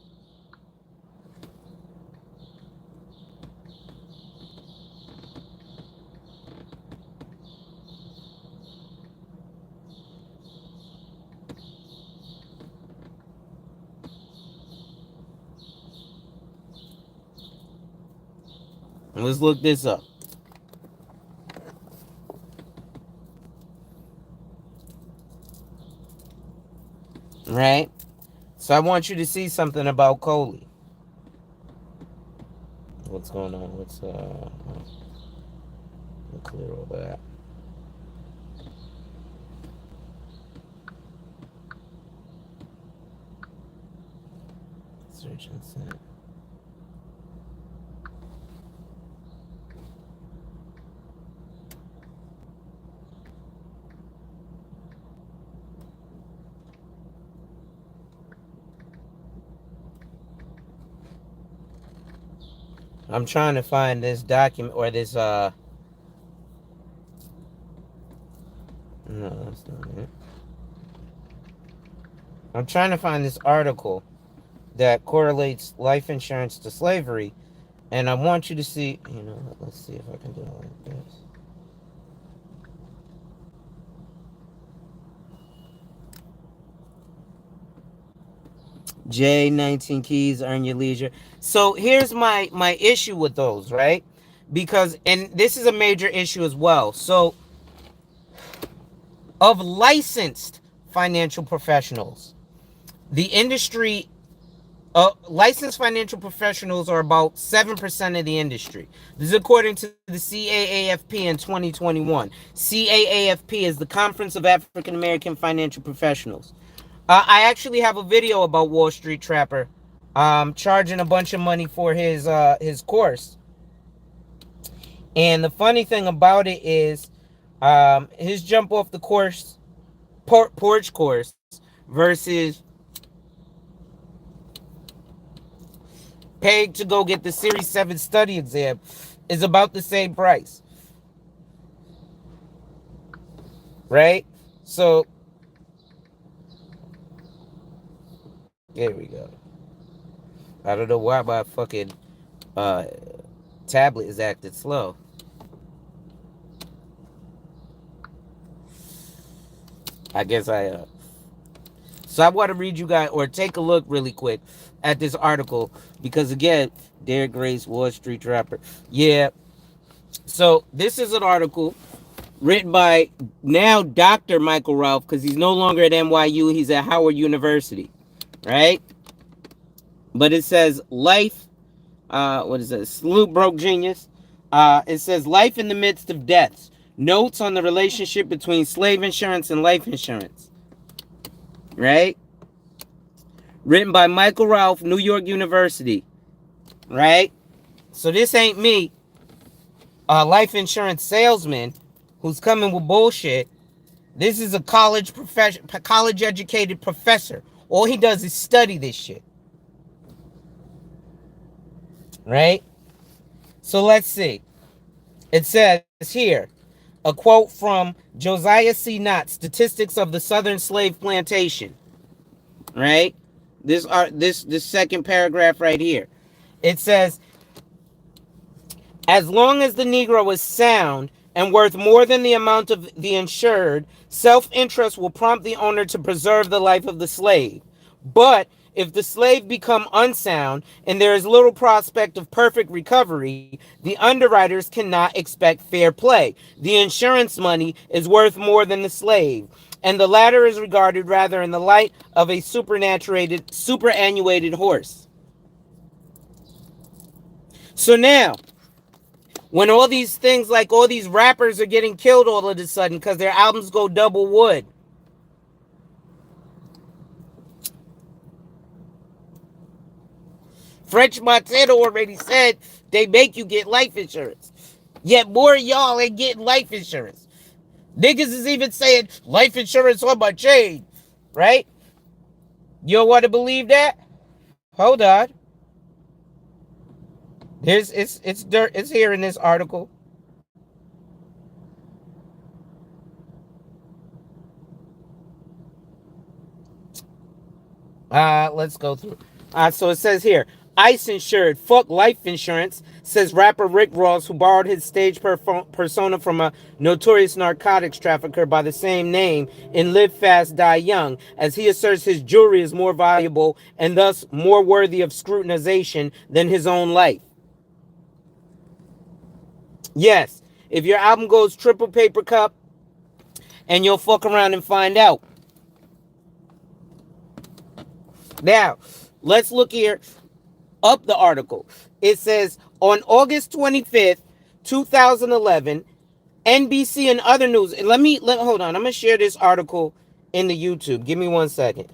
Let's look this up. Right? So I want you to see something about Coley. What's going on? We'll clear all that. Search and send. I'm trying to find this document or this no, that's not it. I'm trying to find this article that correlates life insurance to slavery, and I want you to see, let's see if I can do it like this. J 19 keys, earn your leisure. So here's my issue with those, right? Because, and this is a major issue as well. So of licensed financial professionals, the industry, licensed financial professionals are about 7% of the industry. This is according to the CAAFP in 2021. CAAFP is the Conference of African American Financial Professionals. I actually have a video about Wall Street Trapper charging a bunch of money for his course. And the funny thing about it is his jump off the course, porch course, versus paid to go get the Series 7 study exam is about the same price. Right? So, there we go. I don't know why my fucking tablet is acting slow. I guess so I want to read you guys, or take a look really quick at this article, because again, Derek Grace, Wall Street Trapper. Yeah. So this is an article written by now Dr. Michael Ralph, because he's no longer at NYU, he's at Howard University, right? But it says life, what is it? Salute Broke Genius. It says life in the midst of deaths. Notes on the relationship between slave insurance and life insurance. Right? Written by Michael Ralph, New York University. Right? So this ain't me, a life insurance salesman who's coming with bullshit. This is a college educated professor. All he does is study this shit. Right? So let's see. It says here, a quote from Josiah C. Knott, Statistics of the Southern Slave Plantation. Right? This second paragraph right here. It says, as long as the Negro is sound and worth more than the amount of the insured, self-interest will prompt the owner to preserve the life of the slave. But if the slave become unsound and there is little prospect of perfect recovery, the underwriters cannot expect fair play. The insurance money is worth more than the slave, and the latter is regarded rather in the light of a superannuated horse. So now, when all these things, like all these rappers are getting killed all of a sudden because their albums go double wood, French Montana already said they make you get life insurance. Yet more of y'all ain't getting life insurance. Niggas is even saying life insurance on my chain. Right? You don't want to believe that? Hold on. It's here in this article. Let's go through. So it says here, ICE insured, fuck life insurance, says rapper Rick Ross, who borrowed his stage persona from a notorious narcotics trafficker by the same name in Live Fast, Die Young, as he asserts his jewelry is more valuable and thus more worthy of scrutinization than his own life. Yes, if your album goes triple paper cup, and you'll fuck around and find out. Now, let's look here up the article. It says on August 25th, 2011, NBC and other news. Hold on. I'm gonna share this article in the YouTube. Give me 1 second.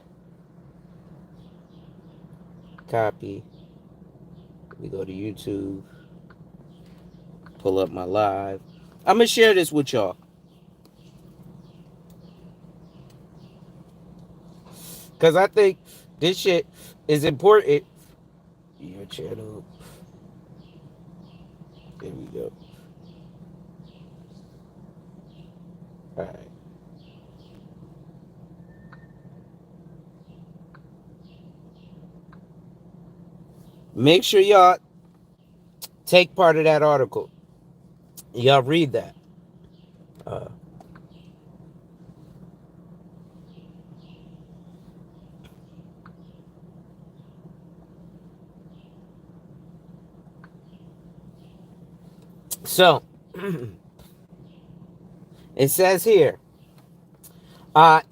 Copy. We go to YouTube. Pull up my live. I'm gonna share this with y'all. Cause I think this shit is important. Your channel. There we go. Alright. Make sure y'all take part of that article. Y'all read that. So, it says here, on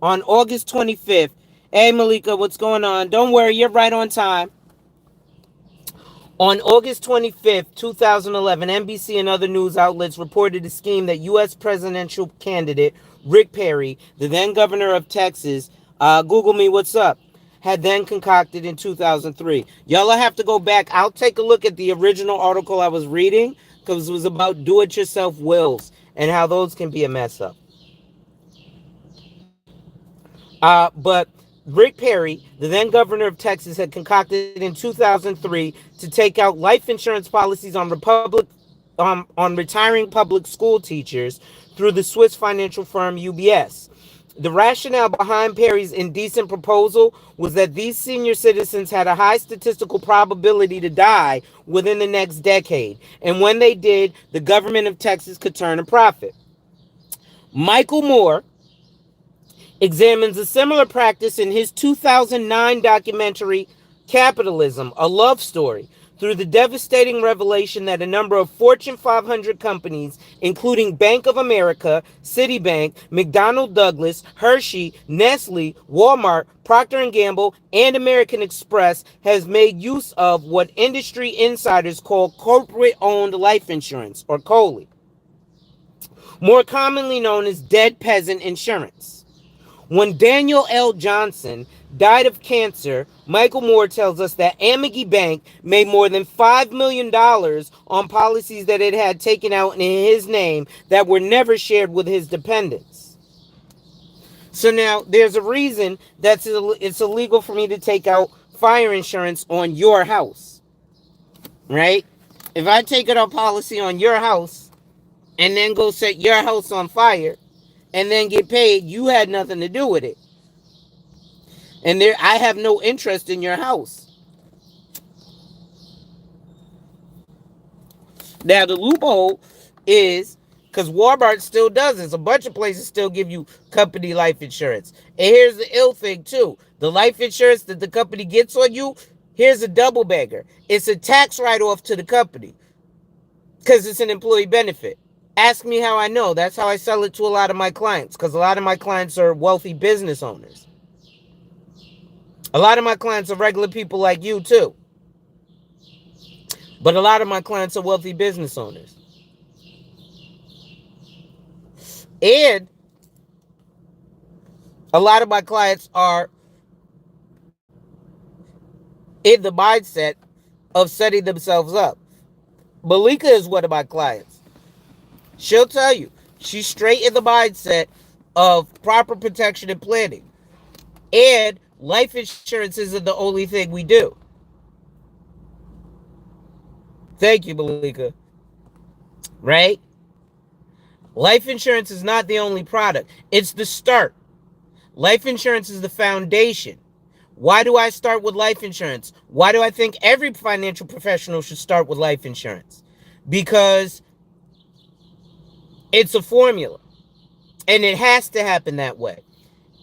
August 25th, hey Malika, what's going on? Don't worry, you're right on time. On August 25th, 2011, NBC and other news outlets reported a scheme that U.S. presidential candidate Rick Perry, the then governor of Texas, Google me, what's up, had then concocted in 2003. Y'all have to go back. I'll take a look at the original article I was reading because it was about do-it-yourself wills and how those can be a mess up. But Rick Perry, the then governor of Texas, had concocted in 2003 to take out life insurance policies on retiring public school teachers through the Swiss financial firm UBS. The rationale behind Perry's indecent proposal was that these senior citizens had a high statistical probability to die within the next decade, and when they did, the government of Texas could turn a profit. Michael Moore examines a similar practice in his 2009 documentary, Capitalism, A Love Story, through the devastating revelation that a number of Fortune 500 companies, including Bank of America, Citibank, McDonnell Douglas, Hershey, Nestle, Walmart, Procter & Gamble, and American Express, has made use of what industry insiders call corporate-owned life insurance, or COLI, more commonly known as dead peasant insurance. When Daniel L. Johnson died of cancer, Michael Moore tells us that Amity Bank made more than $5 million on policies that it had taken out in his name that were never shared with his dependents. So now there's a reason that it's illegal for me to take out fire insurance on your house, right? If I take out a policy on your house and then go set your house on fire, and then get paid, you had nothing to do with it. And I have no interest in your house. Now, the loophole is, because Walmart still does this, a bunch of places still give you company life insurance. And here's the ill thing, too. The life insurance that the company gets on you, here's a double bagger. It's a tax write-off to the company because it's an employee benefit. Ask me how I know. That's how I sell it to a lot of my clients, because a lot of my clients are wealthy business owners. A lot of my clients are regular people like you, too. But a lot of my clients are wealthy business owners. And a lot of my clients are in the mindset of setting themselves up. Malika is one of my clients. She'll tell you, she's straight in the mindset of proper protection and planning. And life insurance isn't the only thing we do. Thank you, Malika. Right? Life insurance is not the only product. It's the start. Life insurance is the foundation. Why do I start with life insurance? Why do I think every financial professional should start with life insurance? Because it's a formula, and it has to happen that way.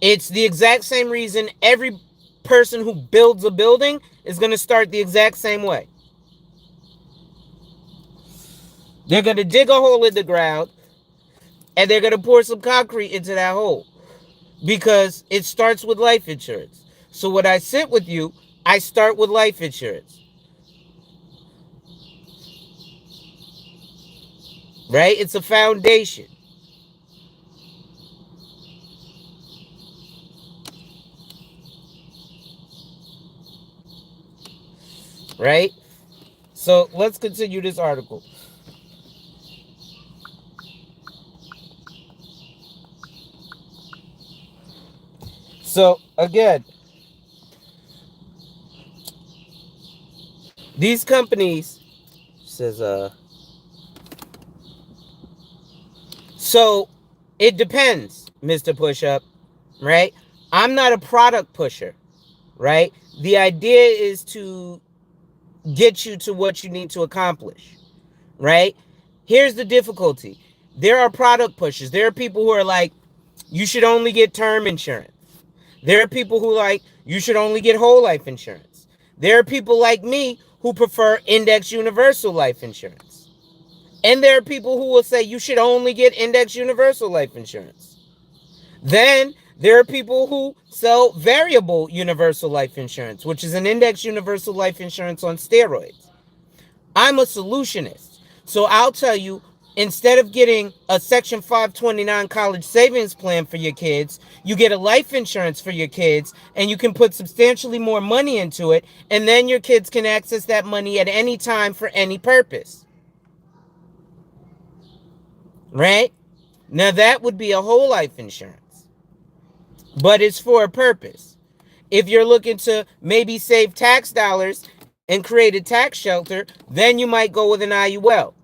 It's the exact same reason every person who builds a building is going to start the exact same way. They're going to dig a hole in the ground and they're going to pour some concrete into that hole because it starts with life insurance. So when I sit with you, I start with life insurance. Right? It's a foundation. Right? So let's continue this article. So again, these companies says so it depends, Mr. Pushup, right? I'm not a product pusher, right? The idea is to get you to what you need to accomplish, right? Here's the difficulty. There are product pushers. There are people who are like, you should only get term insurance. There are people who like, you should only get whole life insurance. There are people like me who prefer index universal life insurance. And there are people who will say you should only get index universal life insurance. Then there are people who sell variable universal life insurance, which is an index universal life insurance on steroids. I'm a solutionist. So I'll tell you, instead of getting a Section 529 college savings plan for your kids, you get a life insurance for your kids, and you can put substantially more money into it, and then your kids can access that money at any time for any purpose. Right? Now that would be a whole life insurance, but it's for a purpose. If you're looking to maybe save tax dollars and create a tax shelter, then you might go with an IUL.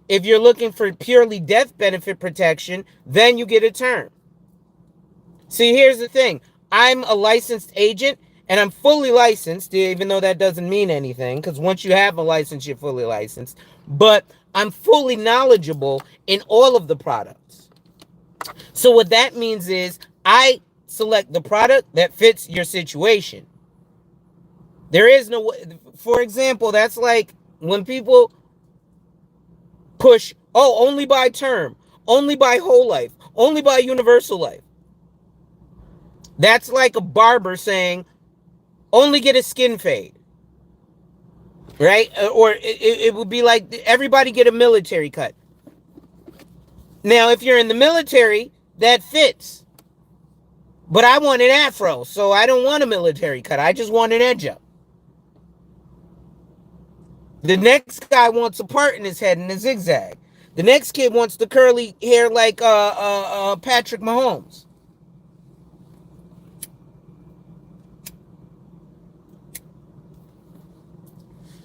If you're looking for purely death benefit protection, then you get a term. See, here's the thing. I'm a licensed agent and I'm fully licensed, even though that doesn't mean anything, because once you have a license, you're fully licensed. But I'm fully knowledgeable in all of the products. So what that means is I select the product that fits your situation. There is no, for example, that's like when people push, oh, only buy term, only buy whole life, only buy universal life. That's like a barber saying, only get a skin fade. Right? Or it would be like everybody get a military cut. Now, if you're in the military, that fits. But I want an afro, so I don't want a military cut. I just want an edge up. The next guy wants a part in his head and a zigzag. The next kid wants the curly hair like Patrick Mahomes.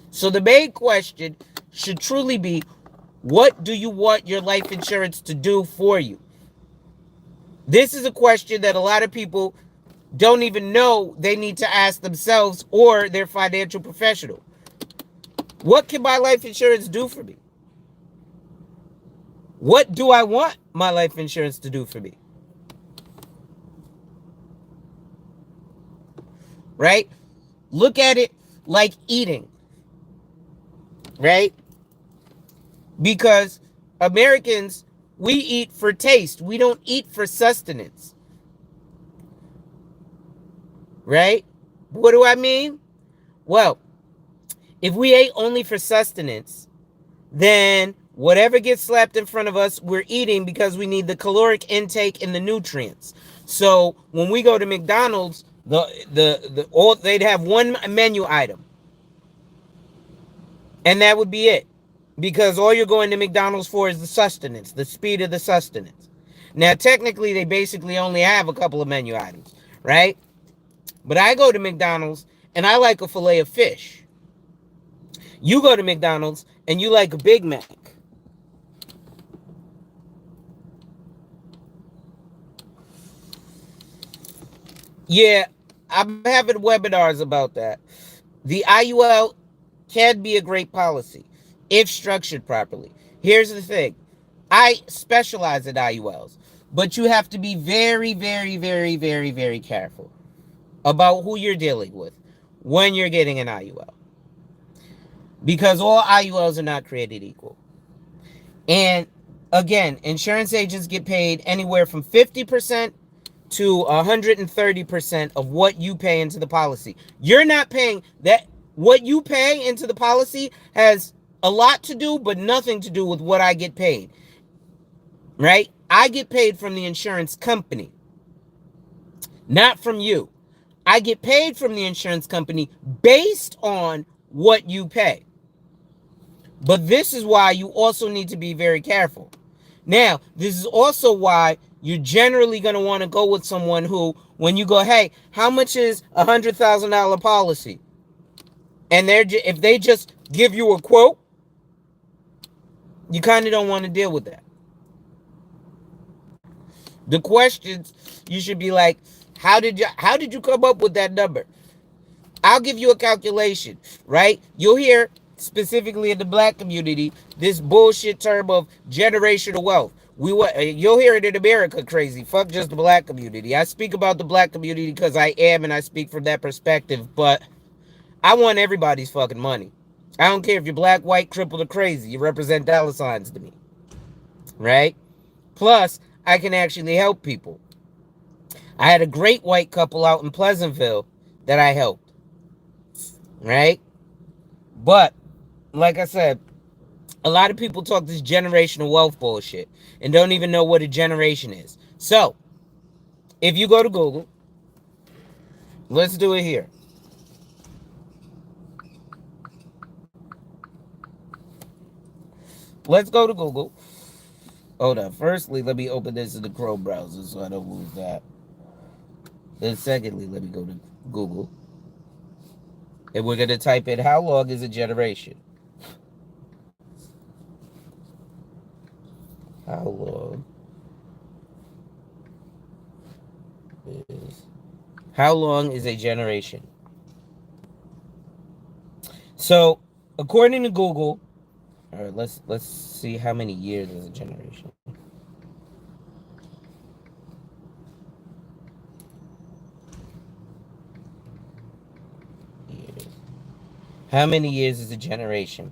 So the main question should truly be, what do you want your life insurance to do for you? This is a question that a lot of people don't even know they need to ask themselves or their financial professional. What can my life insurance do for me? What do I want my life insurance to do for me? Right? Look at it like eating. Right? Because Americans, we eat for taste. We don't eat for sustenance. Right? What do I mean? Well, if we ate only for sustenance, then whatever gets slapped in front of us, we're eating because we need the caloric intake and the nutrients. So when we go to McDonald's, they'd have one menu item. And that would be it. Because all you're going to McDonald's for is the sustenance, the speed of the sustenance. Now, technically, they basically only have a couple of menu items, right? But I go to McDonald's and I like a fillet of fish. You go to McDonald's and you like a Big Mac. Yeah, I'm having webinars about that. The IUL can be a great policy if structured properly. Here's the thing. I specialize in IULs, but you have to be very, very, very, very, very careful about who you're dealing with when you're getting an IUL. Because all IULs are not created equal. And again, insurance agents get paid anywhere from 50% to 130% of what you pay into the policy. You're not paying that. What you pay into the policy has a lot to do, but nothing to do with what I get paid. Right? I get paid from the insurance company, not from you. I get paid from the insurance company based on what you pay. But this is why you also need to be very careful. Now, this is also why you're generally going to want to go with someone who, when you go, hey, how much is $100,000 policy? And if they just give you a quote, you kind of don't want to deal with that. The questions, you should be like, how did you come up with that number? I'll give you a calculation, right? You'll hear, specifically in the black community, this bullshit term of generational wealth. You'll hear it in America, crazy. Fuck just the black community. I speak about the black community because I am, and I speak from that perspective, but I want everybody's fucking money. I don't care if you're black, white, crippled, or crazy. You represent dollar signs to me, right? Plus, I can actually help people. I had a great white couple out in Pleasantville that I helped, right? But, like I said, a lot of people talk this generational wealth bullshit and don't even know what a generation is. So, if you go to Google, let's do it here. Let's go to Google. Hold on. Firstly, let me open this in the Chrome browser so I don't lose that. Then secondly, let me go to Google. And we're going to type in, how long is a generation? How long is a generation? So, according to Google, all right, let's see how many years is a generation. Years. How many years is a generation?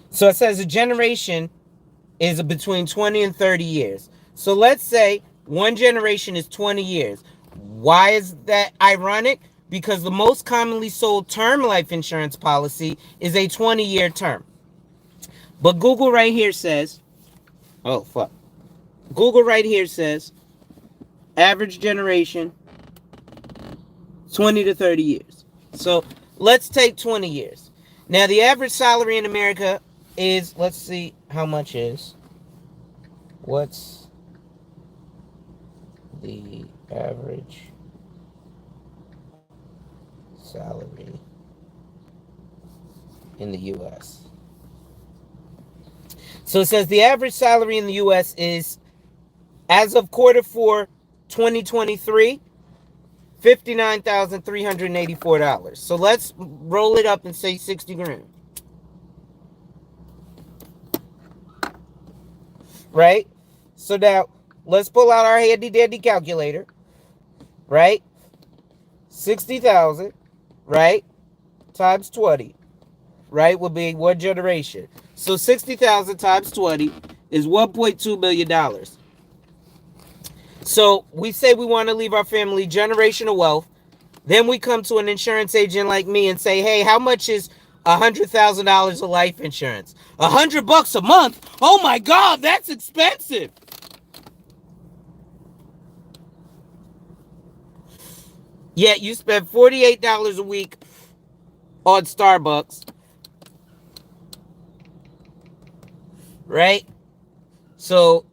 So it says a generation is between 20 and 30 years. So let's say one generation is 20 years. Why is that ironic? Because the most commonly sold term life insurance policy is a 20-year term. But Google right here says, oh, fuck. Google right here says, average generation, 20 to 30 years. So let's take 20 years. Now, the average salary in America is, let's see how much is. What's the average salary in the U.S.? So it says the average salary in the U.S. is, as of quarter 4, 2023, $59,384. So let's roll it up and say 60 grand. Right? So now, let's pull out our handy dandy calculator. Right? 60,000, right? Times 20. Right? Would be one generation. So 60,000 times 20 is $1.2 million. So we say we want to leave our family generational wealth. Then we come to an insurance agent like me and say, hey, how much is $100,000 of life insurance? $100 a month? Oh my God, that's expensive. Yet you spend $48 a week on Starbucks. Right? So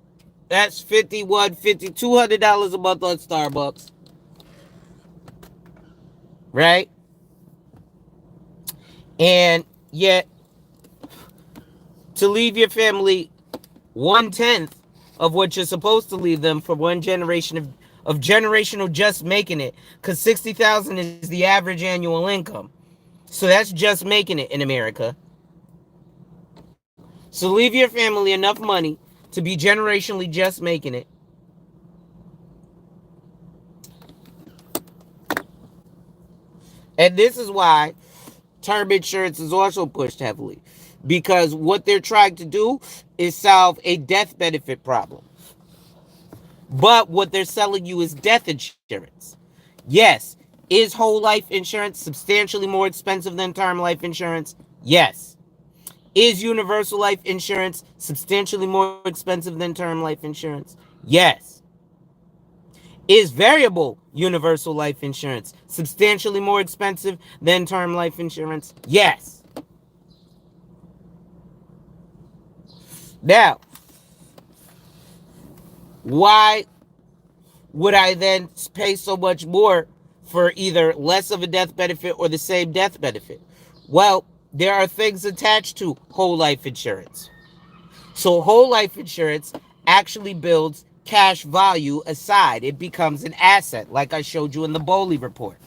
that's $200 a month on Starbucks. Right? And yet, to leave your family 1/10 of what you're supposed to leave them for one generation of generational just making it, because 60,000 is the average annual income. So that's just making it in America. So leave your family enough money to be generationally just making it. And this is why term insurance is also pushed heavily. because what they're trying to do is solve a death benefit problem. But what they're selling you is death insurance. Yes. Is whole life insurance substantially more expensive than term life insurance? Yes. Is universal life insurance substantially more expensive than term life insurance? Yes. Is variable universal life insurance substantially more expensive than term life insurance? Yes. Now, why would I then pay so much more for either less of a death benefit or the same death benefit? Well, there are things attached to whole life insurance. So whole life insurance actually builds cash value aside. It becomes an asset, like I showed you in the Bowley report.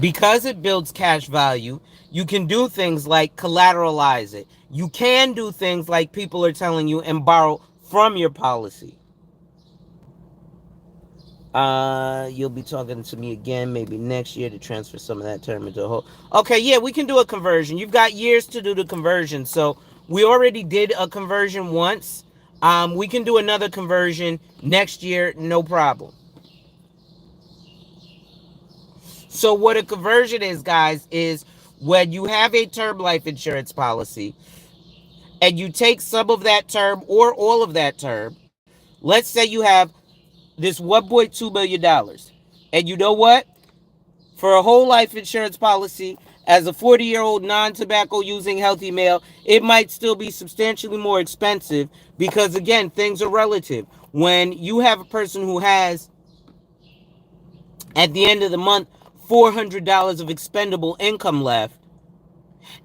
Because it builds cash value, you can do things like collateralize it. You can do things like people are telling you and borrow from your policy. You'll be talking to me again maybe next year to transfer some of that term into a whole. Okay, yeah, we can do a conversion. You've got years to do the conversion. So we already did a conversion once. We can do another conversion next year, no problem. So what a conversion is, guys, is when you have a term life insurance policy and you take some of that term or all of that term. Let's say you have this $1.2 million. And you know what? For a whole life insurance policy, as a 40-year-old non-tobacco using healthy male, it might still be substantially more expensive because, again, things are relative. When you have a person who has, at the end of the month, $400 of expendable income left,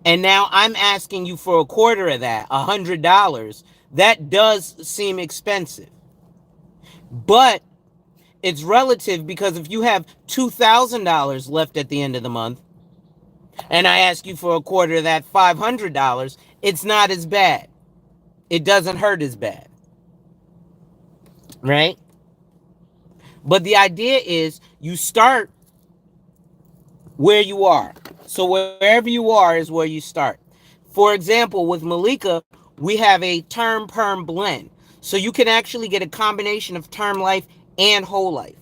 and now I'm asking you for a quarter of that, $100, that does seem expensive. But it's relative because if you have $2,000 left at the end of the month, and I ask you for a quarter of that, $500, it's not as bad. It doesn't hurt as bad. Right? But the idea is you start where you are. So wherever you are is where you start. For example, with Malika, we have a term perm blend. So you can actually get a combination of term life and whole life.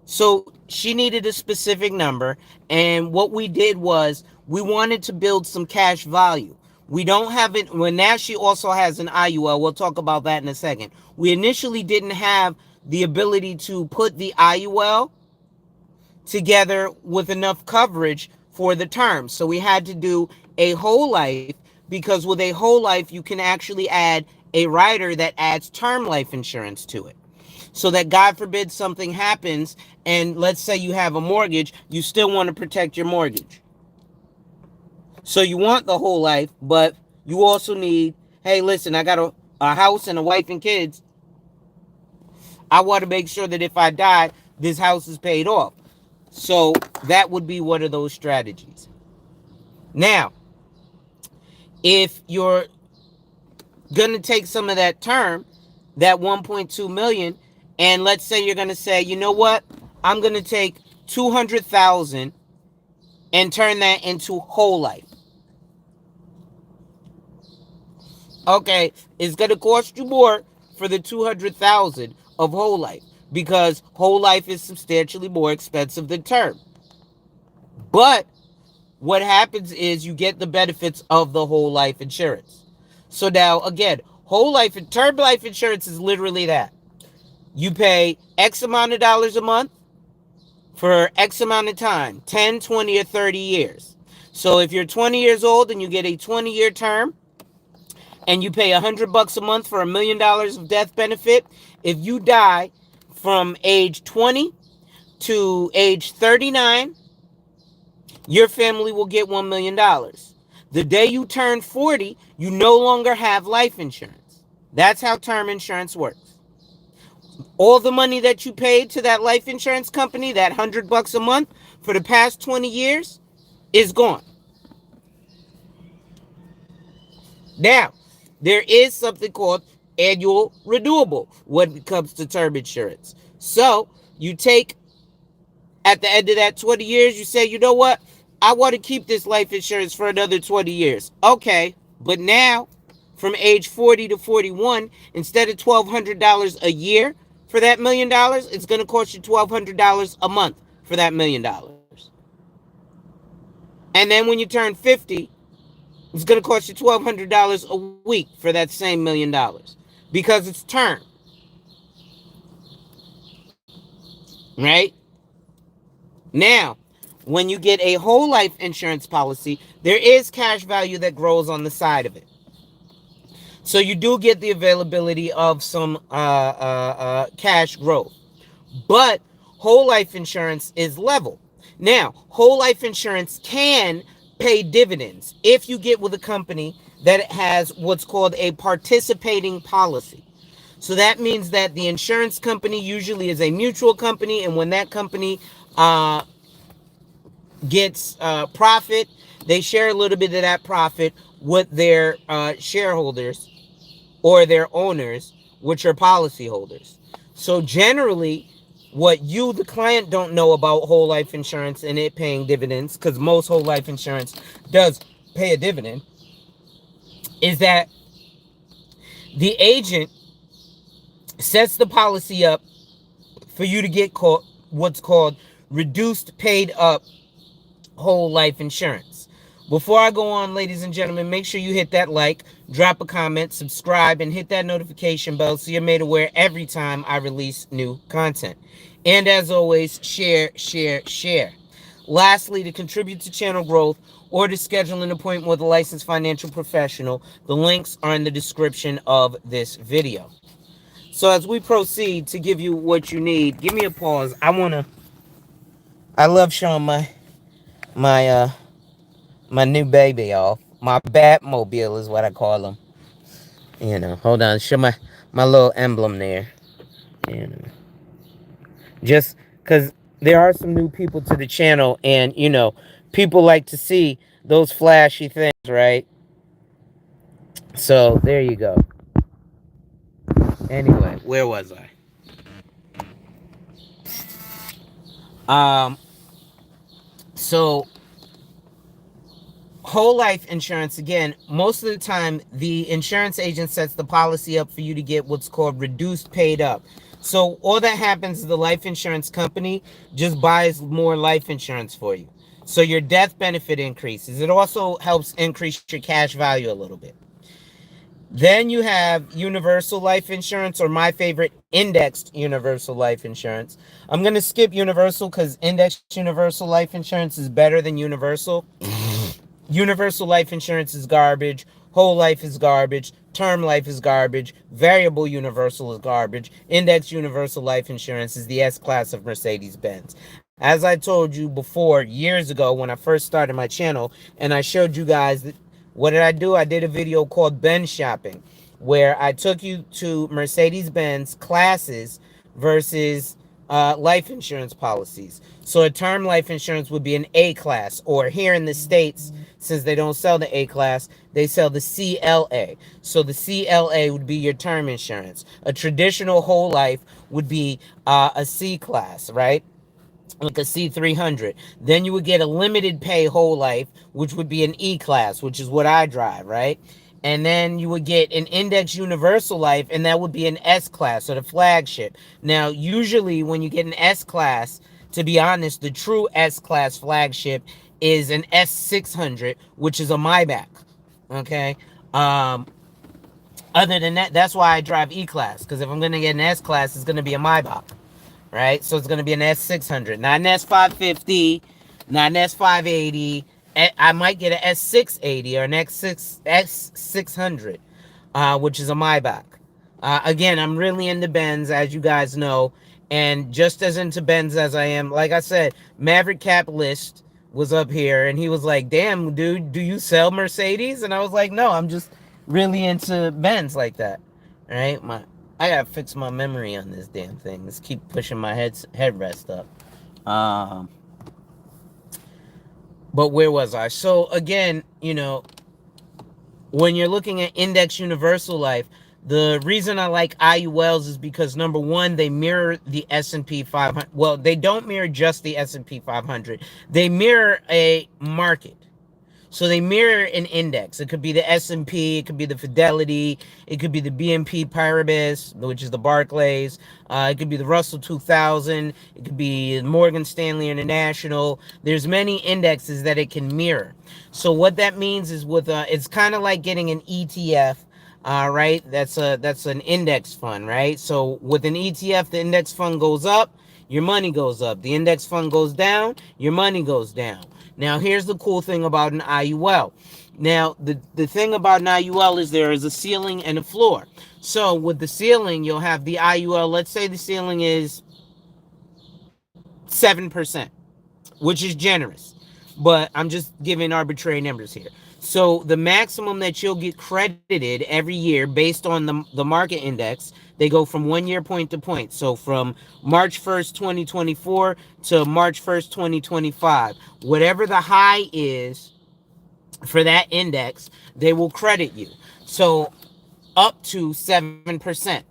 So she needed a specific number, and what we did was we wanted to build some cash value. We don't have it. Well, now she also has an IUL. We'll talk about that in a second. We initially didn't have the ability to put the IUL together with enough coverage for the term. So we had to do a whole life, because with a whole life, you can actually add a rider that adds term life insurance to it. So that God forbid something happens, and let's say you have a mortgage, you still want to protect your mortgage. So you want the whole life, but you also need, hey, listen, I got a house and a wife and kids. I want to make sure that if I die, this house is paid off. So that would be one of those strategies. Now, if you're going to take some of that term, that 1.2 million, and let's say you're going to say, you know what? I'm going to take 200,000 and turn that into whole life. Okay, it's going to cost you more for the 200,000 of whole life because whole life is substantially more expensive than term. But what happens is you get the benefits of the whole life insurance. So now, again, whole life and term life insurance is literally that. You pay X amount of dollars a month for X amount of time, 10, 20, or 30 years. So if you're 20 years old and you get a 20-year term and you pay $100 a month for $1 million of death benefit, if you die from age 20 to age 39, your family will get $1 million. The day you turn 40, you no longer have life insurance. That's how term insurance works. All the money that you paid to that life insurance company, that $100 a month for the past 20 years, is gone. Now, there is something called annual renewable when it comes to term insurance. So you take, at the end of that 20 years, you say, you know what? I want to keep this life insurance for another 20 years. Okay, but now from age 40 to 41, instead of $1,200 a year for that $1,000,000, it's going to cost you $1,200 a month for that $1,000,000. And then when you turn 50, it's going to cost you $1,200 a week for that same $1,000,000 because it's term. Right? Now, when you get a whole life insurance policy, there is cash value that grows on the side of it. So you do get the availability of some cash growth. But whole life insurance is level. Now, whole life insurance can pay dividends if you get with a company that has what's called a participating policy. So that means that the insurance company usually is a mutual company, and when that company gets profit, they share a little bit of that profit with their shareholders or their owners, which are policyholders. So generally, what you, the client, don't know about whole life insurance and it paying dividends, because most whole life insurance does pay a dividend, is that the agent sets the policy up for you to get what's called reduced paid up whole life insurance. Before I go on, ladies and gentlemen, make sure you hit that like, drop a comment, subscribe, and hit that notification bell so you're made aware every time I release new content. And as always, share, share, share. Lastly, to contribute to channel growth or to schedule an appointment with a licensed financial professional, the links are in the description of this video. So as we proceed to give you what you need, give me a pause. I love showing my new baby, y'all. My Batmobile is what I call them. Hold on. Show my little emblem there. Just because there are some new people to the channel, and, people like to see those flashy things, right? So, there you go. Anyway, where was I? So, whole life insurance, again, most of the time, the insurance agent sets the policy up for you to get what's called reduced paid up. So all that happens is the life insurance company just buys more life insurance for you. So your death benefit increases. It also helps increase your cash value a little bit. Then you have universal life insurance, or my favorite, indexed universal life insurance. I'm going to skip universal because indexed universal life insurance is better than universal. Universal life insurance is garbage. Whole life is garbage. Term life is garbage. Variable universal is garbage. Index universal life insurance is the S-Class of Mercedes-Benz. As I told you before, years ago, when I first started my channel, and I showed you guys, what did I do? I did a video called Benz Shopping, where I took you to Mercedes-Benz classes versus life insurance policies. So a term life insurance would be an A class, or here in the States, since they don't sell the A class, they sell the CLA. So the CLA would be your term insurance. A traditional whole life would be a C class, right? Like a C300. Then you would get a limited pay whole life, which would be an E class, which is what I drive, right? And then you would get an index universal life, and that would be an S class, or the flagship. Now, usually when you get an S class, to be honest, the true S class flagship is an S600, which is a Maybach. Okay. Other than that, that's why I drive E class, because if I'm going to get an S class, it's going to be a Maybach. Right? So it's going to be an S600, not an S550, not an S580. I might get an S680 or an S600, which is a Maybach. Again, I'm really into Benz, as you guys know, and just as into Benz as I am, like I said, Maverick Capitalist was up here, and he was like, damn, dude, do you sell Mercedes? And I was like, no, I'm just really into Benz like that. Right? I gotta fix my memory on this damn thing. Let's keep pushing my headrest up. But where was I? So again, when you're looking at index universal life, The reason I like IULs is because number one, they mirror the S&P 500. Well, they don't mirror just the S&P 500. They mirror a market. So they mirror an index. It could be the S&P, it could be the Fidelity, it could be the BNP Paribas, which is the Barclays. It could be the Russell 2000. It could be Morgan Stanley International. There's many indexes that it can mirror. So what that means is with it's kind of like getting an ETF. Right? That's an index fund, right? So with an ETF, the index fund goes up, your money goes up. The index fund goes down, your money goes down. Now, here's the cool thing about an IUL. Now, the thing about an IUL is there is a ceiling and a floor. So with the ceiling, you'll have the IUL. Let's say the ceiling is 7%, which is generous. But I'm just giving arbitrary numbers here. So the maximum that you'll get credited every year based on the market index, they go from 1 year point to point. So from March 1st, 2024 to March 1st, 2025, whatever the high is for that index, they will credit you. So up to 7%.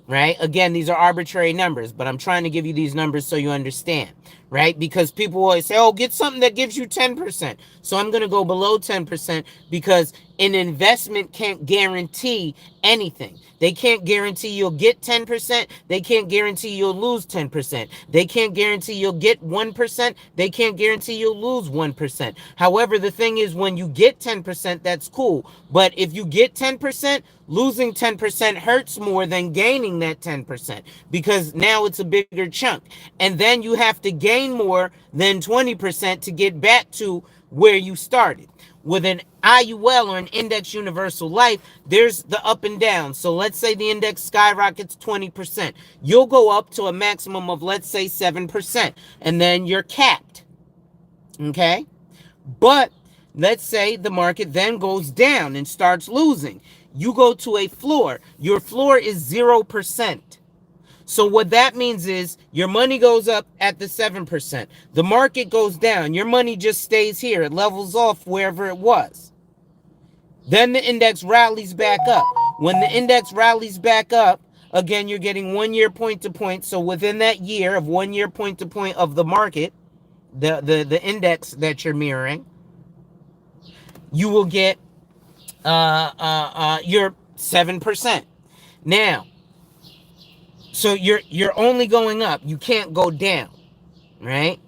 Right? Again, these are arbitrary numbers, but I'm trying to give you these numbers so you understand, right? Because people always say, oh, get something that gives you 10%. So I'm going to go below 10% because an investment can't guarantee anything. They can't guarantee you'll get 10%. They can't guarantee you'll lose 10%. They can't guarantee you'll get 1%. They can't guarantee you'll lose 1%. However, the thing is, when you get 10%, that's cool. But if you get 10%, losing 10% hurts more than gaining that 10% because now it's a bigger chunk. And then you have to gain more than 20% to get back to where you started. With an IUL or an index universal life, there's the up and down. So let's say the index skyrockets 20%. You'll go up to a maximum of, let's say, 7%, and then you're capped. Okay? But let's say the market then goes down and starts losing. You go to a floor. Your floor is 0%. So what that means is your money goes up at the 7%. The market goes down. Your money just stays here. It levels off wherever it was. Then the index rallies back up. When the index rallies back up, again, you're getting 1 year point to point. So within that year of 1 year point to point of the market, the index that you're mirroring, you will get your 7%. Now, so you're only going up. You can't go down, right?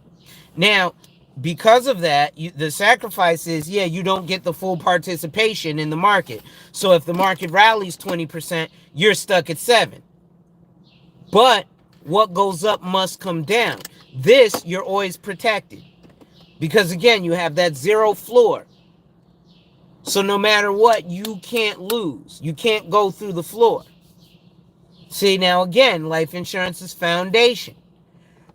Now, because of that, the sacrifice is, yeah, you don't get the full participation in the market. So if the market rallies 20%, you're stuck at 7. But what goes up must come down. This, you're always protected. Because again, you have that 0 floor. So no matter what, you can't lose. You can't go through the floor. See, now again, life insurance is foundation,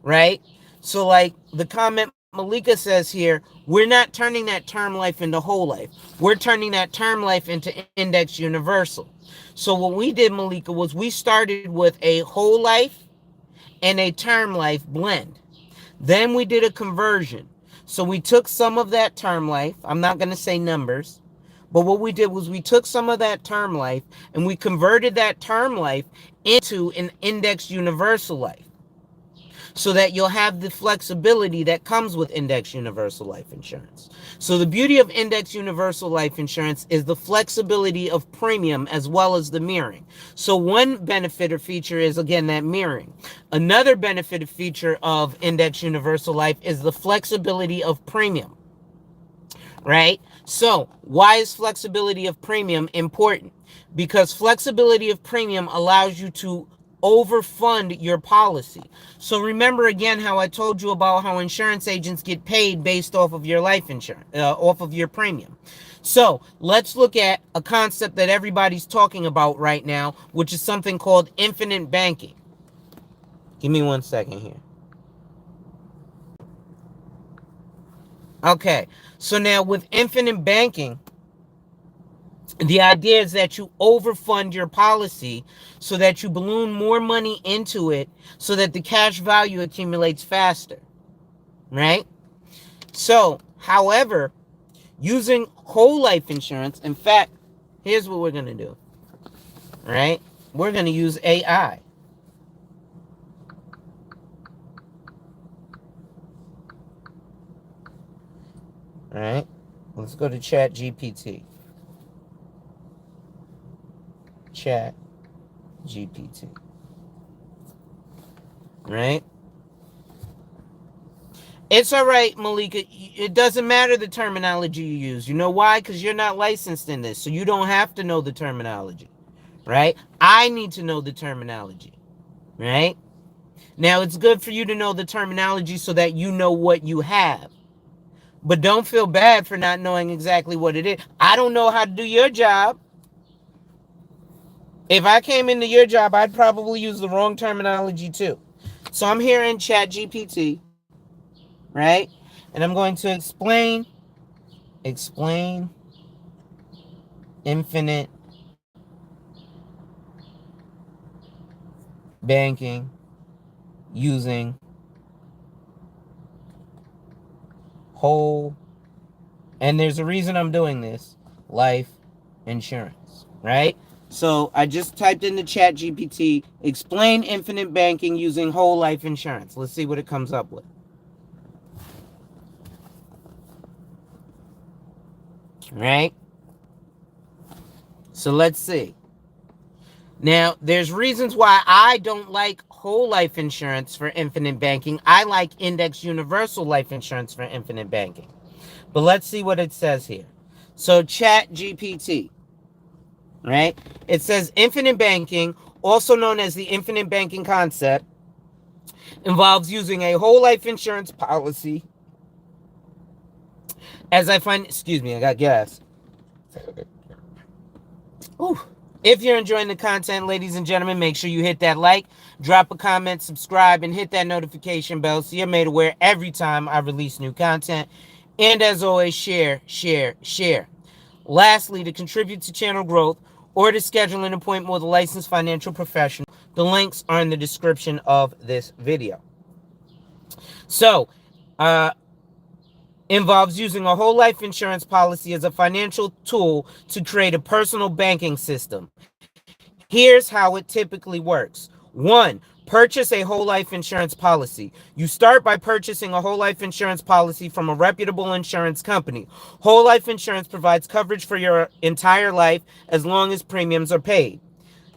right? So like the comment Malika says here, we're not turning that term life into whole life. We're turning that term life into index universal. So what we did, Malika, was we started with a whole life and a term life blend. Then we did a conversion. So we took some of that term life. I'm not going to say numbers. But what we did was we took some of that term life and we converted that term life into an index universal life so that you'll have the flexibility that comes with index universal life insurance. So the beauty of index universal life insurance is the flexibility of premium as well as the mirroring. So one benefit or feature is, again, that mirroring. Another benefit or feature of index universal life is the flexibility of premium, right? So why is flexibility of premium important? Because flexibility of premium allows you to overfund your policy. So remember again how I told you about how insurance agents get paid based off of your life insurance, off of your premium. So let's look at a concept that everybody's talking about right now, which is something called infinite banking. Give me 1 second here. Okay, so now with infinite banking, the idea is that you overfund your policy so that you balloon more money into it so that the cash value accumulates faster, right? So, however, using whole life insurance, in fact, here's what we're going to do. right? We're going to use AI, right? Let's go to Chat GPT. Chat GPT, right? It's all right, Malika. It doesn't matter the terminology you use. You know why? Because you're not licensed in this, so you don't have to know the terminology, right? I need to know the terminology, right? Now, it's good for you to know the terminology so that you know what you have. But don't feel bad for not knowing exactly what it is. I don't know how to do your job. If I came into your job, I'd probably use the wrong terminology too. So I'm here in Chat GPT, right? And I'm going to explain infinite banking using whole, and there's a reason I'm doing this, life insurance, right? So I just typed into Chat GPT, explain infinite banking using whole life insurance. Let's see what it comes up with. Right? So let's see. Now, there's reasons why I don't like whole life insurance for infinite banking. I like index universal life insurance for infinite banking. But let's see what it says here. So Chat GPT, right? It says infinite banking, also known as the infinite banking concept, involves using a whole life insurance policy. As I find, excuse me, I got gas. Ooh. If you're enjoying the content, ladies and gentlemen, make sure you hit that like, drop a comment, subscribe, and hit that notification bell so you're made aware every time I release new content. And as always, share, share, share. Lastly, to contribute to channel growth or to schedule an appointment with a licensed financial professional, the links are in the description of this video. So, involves using a whole life insurance policy as a financial tool to create a personal banking system. Here's how it typically works. 1. Purchase a whole life insurance policy. You start by purchasing a whole life insurance policy from a reputable insurance company. Whole life insurance provides coverage for your entire life as long as premiums are paid.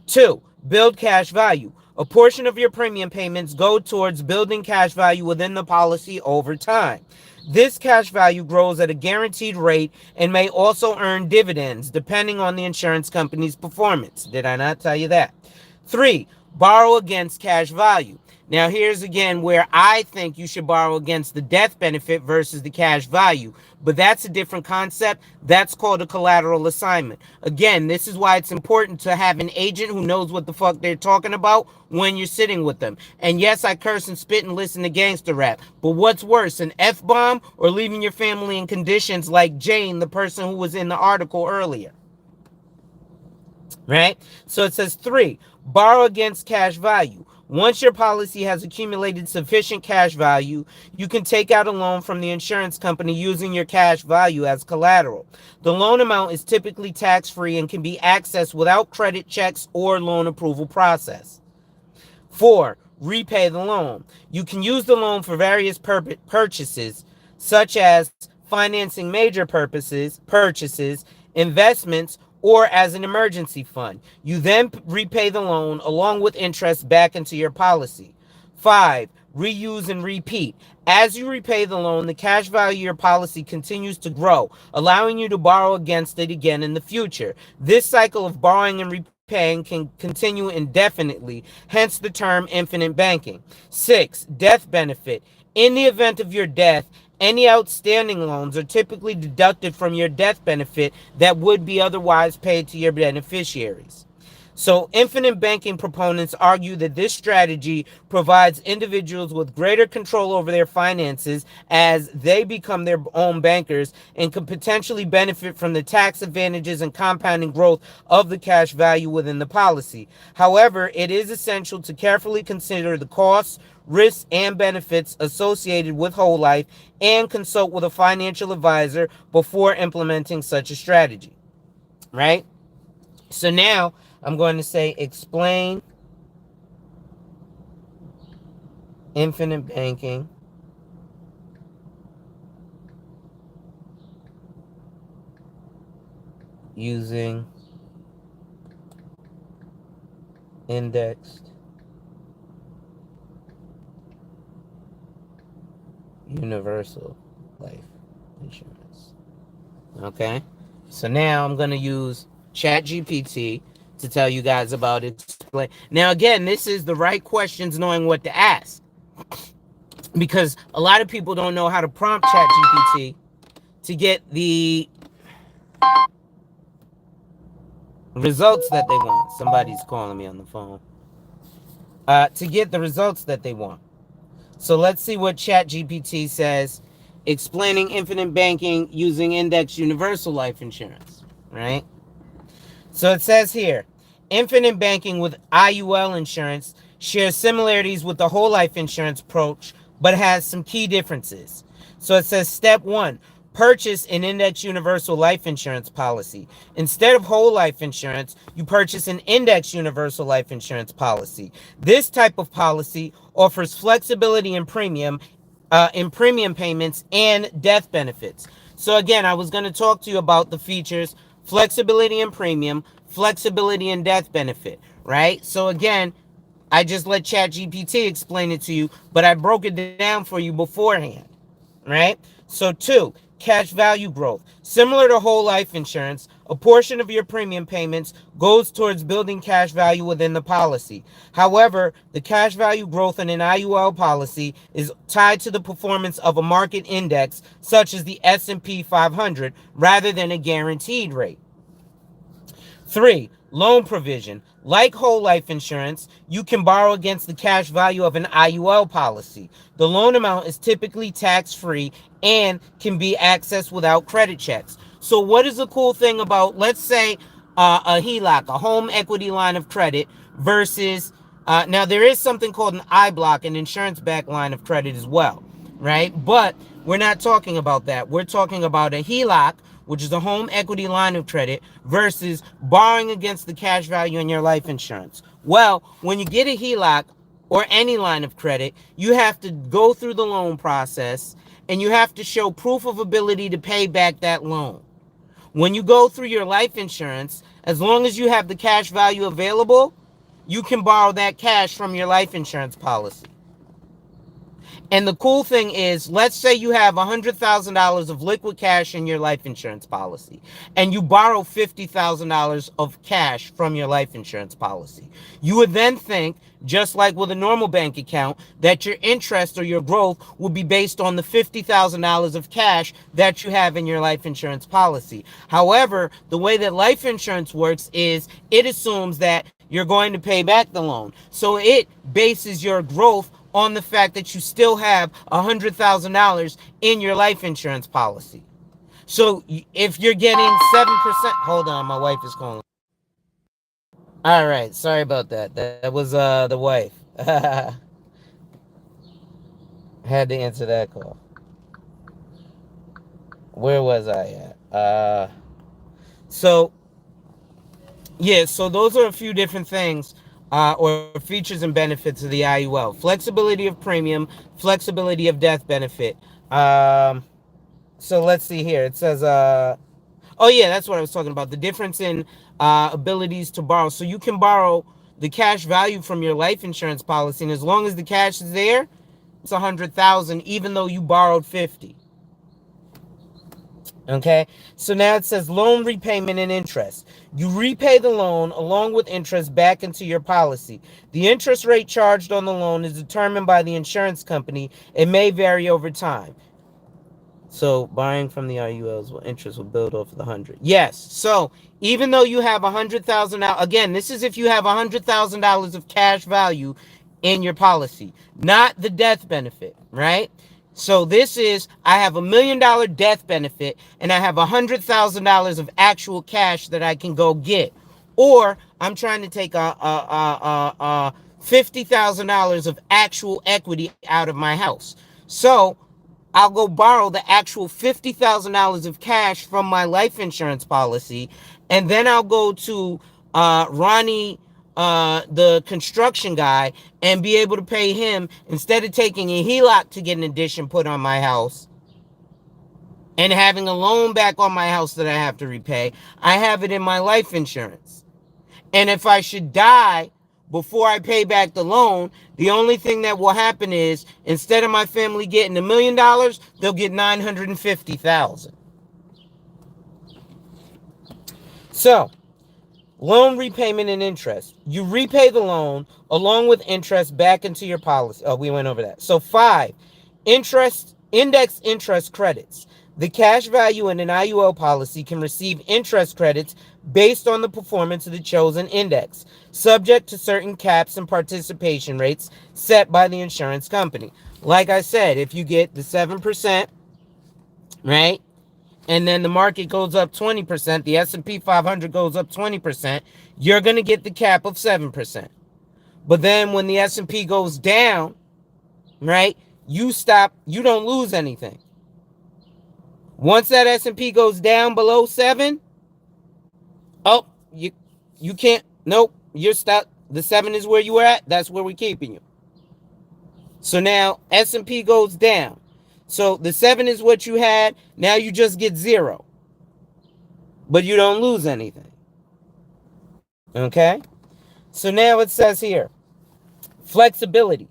2. Build cash value. A portion of your premium payments go towards building cash value within the policy over time. This cash value grows at a guaranteed rate and may also earn dividends depending on the insurance company's performance. Did I not tell you that? 3. Borrow against cash value. Now, here's again where I think you should borrow against the death benefit versus the cash value. But that's a different concept. That's called a collateral assignment. Again, this is why it's important to have an agent who knows what the fuck they're talking about when you're sitting with them. And yes, I curse and spit and listen to gangster rap. But what's worse, an F-bomb or leaving your family in conditions like Jane, the person who was in the article earlier? Right? So it says 3, borrow against cash value. Once your policy has accumulated sufficient cash value, you can take out a loan from the insurance company using your cash value as collateral. The loan amount is typically tax-free and can be accessed without credit checks or loan approval process. 4. Repay the loan. You can use the loan for various purchases, such as financing major purchases, investments, or as an emergency fund. You then repay the loan along with interest back into your policy. 5. Reuse and repeat. As you repay the loan, the cash value of your policy continues to grow, allowing you to borrow against it again in the future. This cycle of borrowing and repaying can continue indefinitely, hence the term infinite banking. 6. Death benefit. In the event of your death, any outstanding loans are typically deducted from your death benefit that would be otherwise paid to your beneficiaries. So, infinite banking proponents argue that this strategy provides individuals with greater control over their finances as they become their own bankers and can potentially benefit from the tax advantages and compounding growth of the cash value within the policy. However, it is essential to carefully consider the costs, risks, and benefits associated with whole life and consult with a financial advisor before implementing such a strategy. Right? So now I'm going to say explain infinite banking using indexed universal life insurance. Okay, so now I'm going to use ChatGPT to tell you guys about explain. Now, again, this is the right questions, knowing what to ask, because a lot of people don't know how to prompt ChatGPT to get the results that they want. Somebody's calling me on the phone. To get the results that they want. So let's see what ChatGPT says. Explaining infinite banking using index universal life insurance, right? So it says here, infinite banking with IUL insurance shares similarities with the whole life insurance approach, but has some key differences. So it says step one, purchase an index universal life insurance policy. Instead of whole life insurance, you purchase an index universal life insurance policy. This type of policy offers flexibility in premium payments and death benefits. So again, I was going to talk to you about the features: flexibility in premium, flexibility in death benefit, right? So again, I just let ChatGPT explain it to you, but I broke it down for you beforehand, right? So two, cash value growth. Similar to whole life insurance, a portion of your premium payments goes towards building cash value within the policy. However, the cash value growth in an IUL policy is tied to the performance of a market index such as the S&P 500 rather than a guaranteed rate. Three, loan provision. Like whole life insurance, you can borrow against the cash value of an IUL policy. The loan amount is typically tax-free and can be accessed without credit checks. So what is the cool thing about, let's say, a HELOC, a home equity line of credit, versus, now there is something called an IBLOC, an insurance-backed line of credit as well, right? But we're not talking about that. We're talking about a HELOC, which is a home equity line of credit, versus borrowing against the cash value in your life insurance. Well, when you get a HELOC or any line of credit, you have to go through the loan process and you have to show proof of ability to pay back that loan. When you go through your life insurance, as long as you have the cash value available, you can borrow that cash from your life insurance policy. And the cool thing is, let's say you have $100,000 of liquid cash in your life insurance policy, and you borrow $50,000 of cash from your life insurance policy. You would then think, just like with a normal bank account, that your interest or your growth would be based on the $50,000 of cash that you have in your life insurance policy. However, the way that life insurance works is it assumes that you're going to pay back the loan. So it bases your growth on the fact that you still have $100,000 in your life insurance policy. So if you're getting 7%, hold on, my wife is calling. All right, sorry about that. That was the wife. Had to answer that call. Where was I at? So yeah, so those are a few different things, or features and benefits of the IUL. Flexibility of premium, flexibility of death benefit. So let's see here. It says, oh yeah, that's what I was talking about. The difference in abilities to borrow. So you can borrow the cash value from your life insurance policy, and as long as the cash is there, it's 100,000, even though you borrowed 50. Okay, so now it says loan repayment and interest. You repay the loan along with interest back into your policy. The interest rate charged on the loan is determined by the insurance company. It may vary over time. So borrowing from the IULs, will interest will build off of the 100. Yes. So even though you have $100,000, again, this is if you have $100,000 of cash value in your policy, not the death benefit, right? So this is, I have $1 million death benefit and I have $100,000 of actual cash that I can go get, or I'm trying to take $50,000 of actual equity out of my house. So I'll go borrow the actual $50,000 of cash from my life insurance policy, and then I'll go to Ronnie, the construction guy, and be able to pay him instead of taking a HELOC to get an addition put on my house and having a loan back on my house that I have to repay. I have it in my life insurance. And if I should die before I pay back the loan, the only thing that will happen is instead of my family getting $1 million, they'll get $950,000. So, loan repayment and interest. You repay the loan along with interest back into your policy. Oh, we went over that. So 5, index interest credits. The cash value in an IUL policy can receive interest credits based on the performance of the chosen index, subject to certain caps and participation rates set by the insurance company. Like I said, if you get the 7%, right? And then the market goes up 20%, the S&P 500 goes up 20%, you're going to get the cap of 7%. But then when the S&P goes down, right, you don't lose anything. Once that S&P goes down below 7, oh, you can't, nope, you're stuck. The 7 is where you were at, that's where we're keeping you. So now S&P goes down. So the 7 is what you had. Now you just get 0. But you don't lose anything. Okay? So now it says here, flexibility.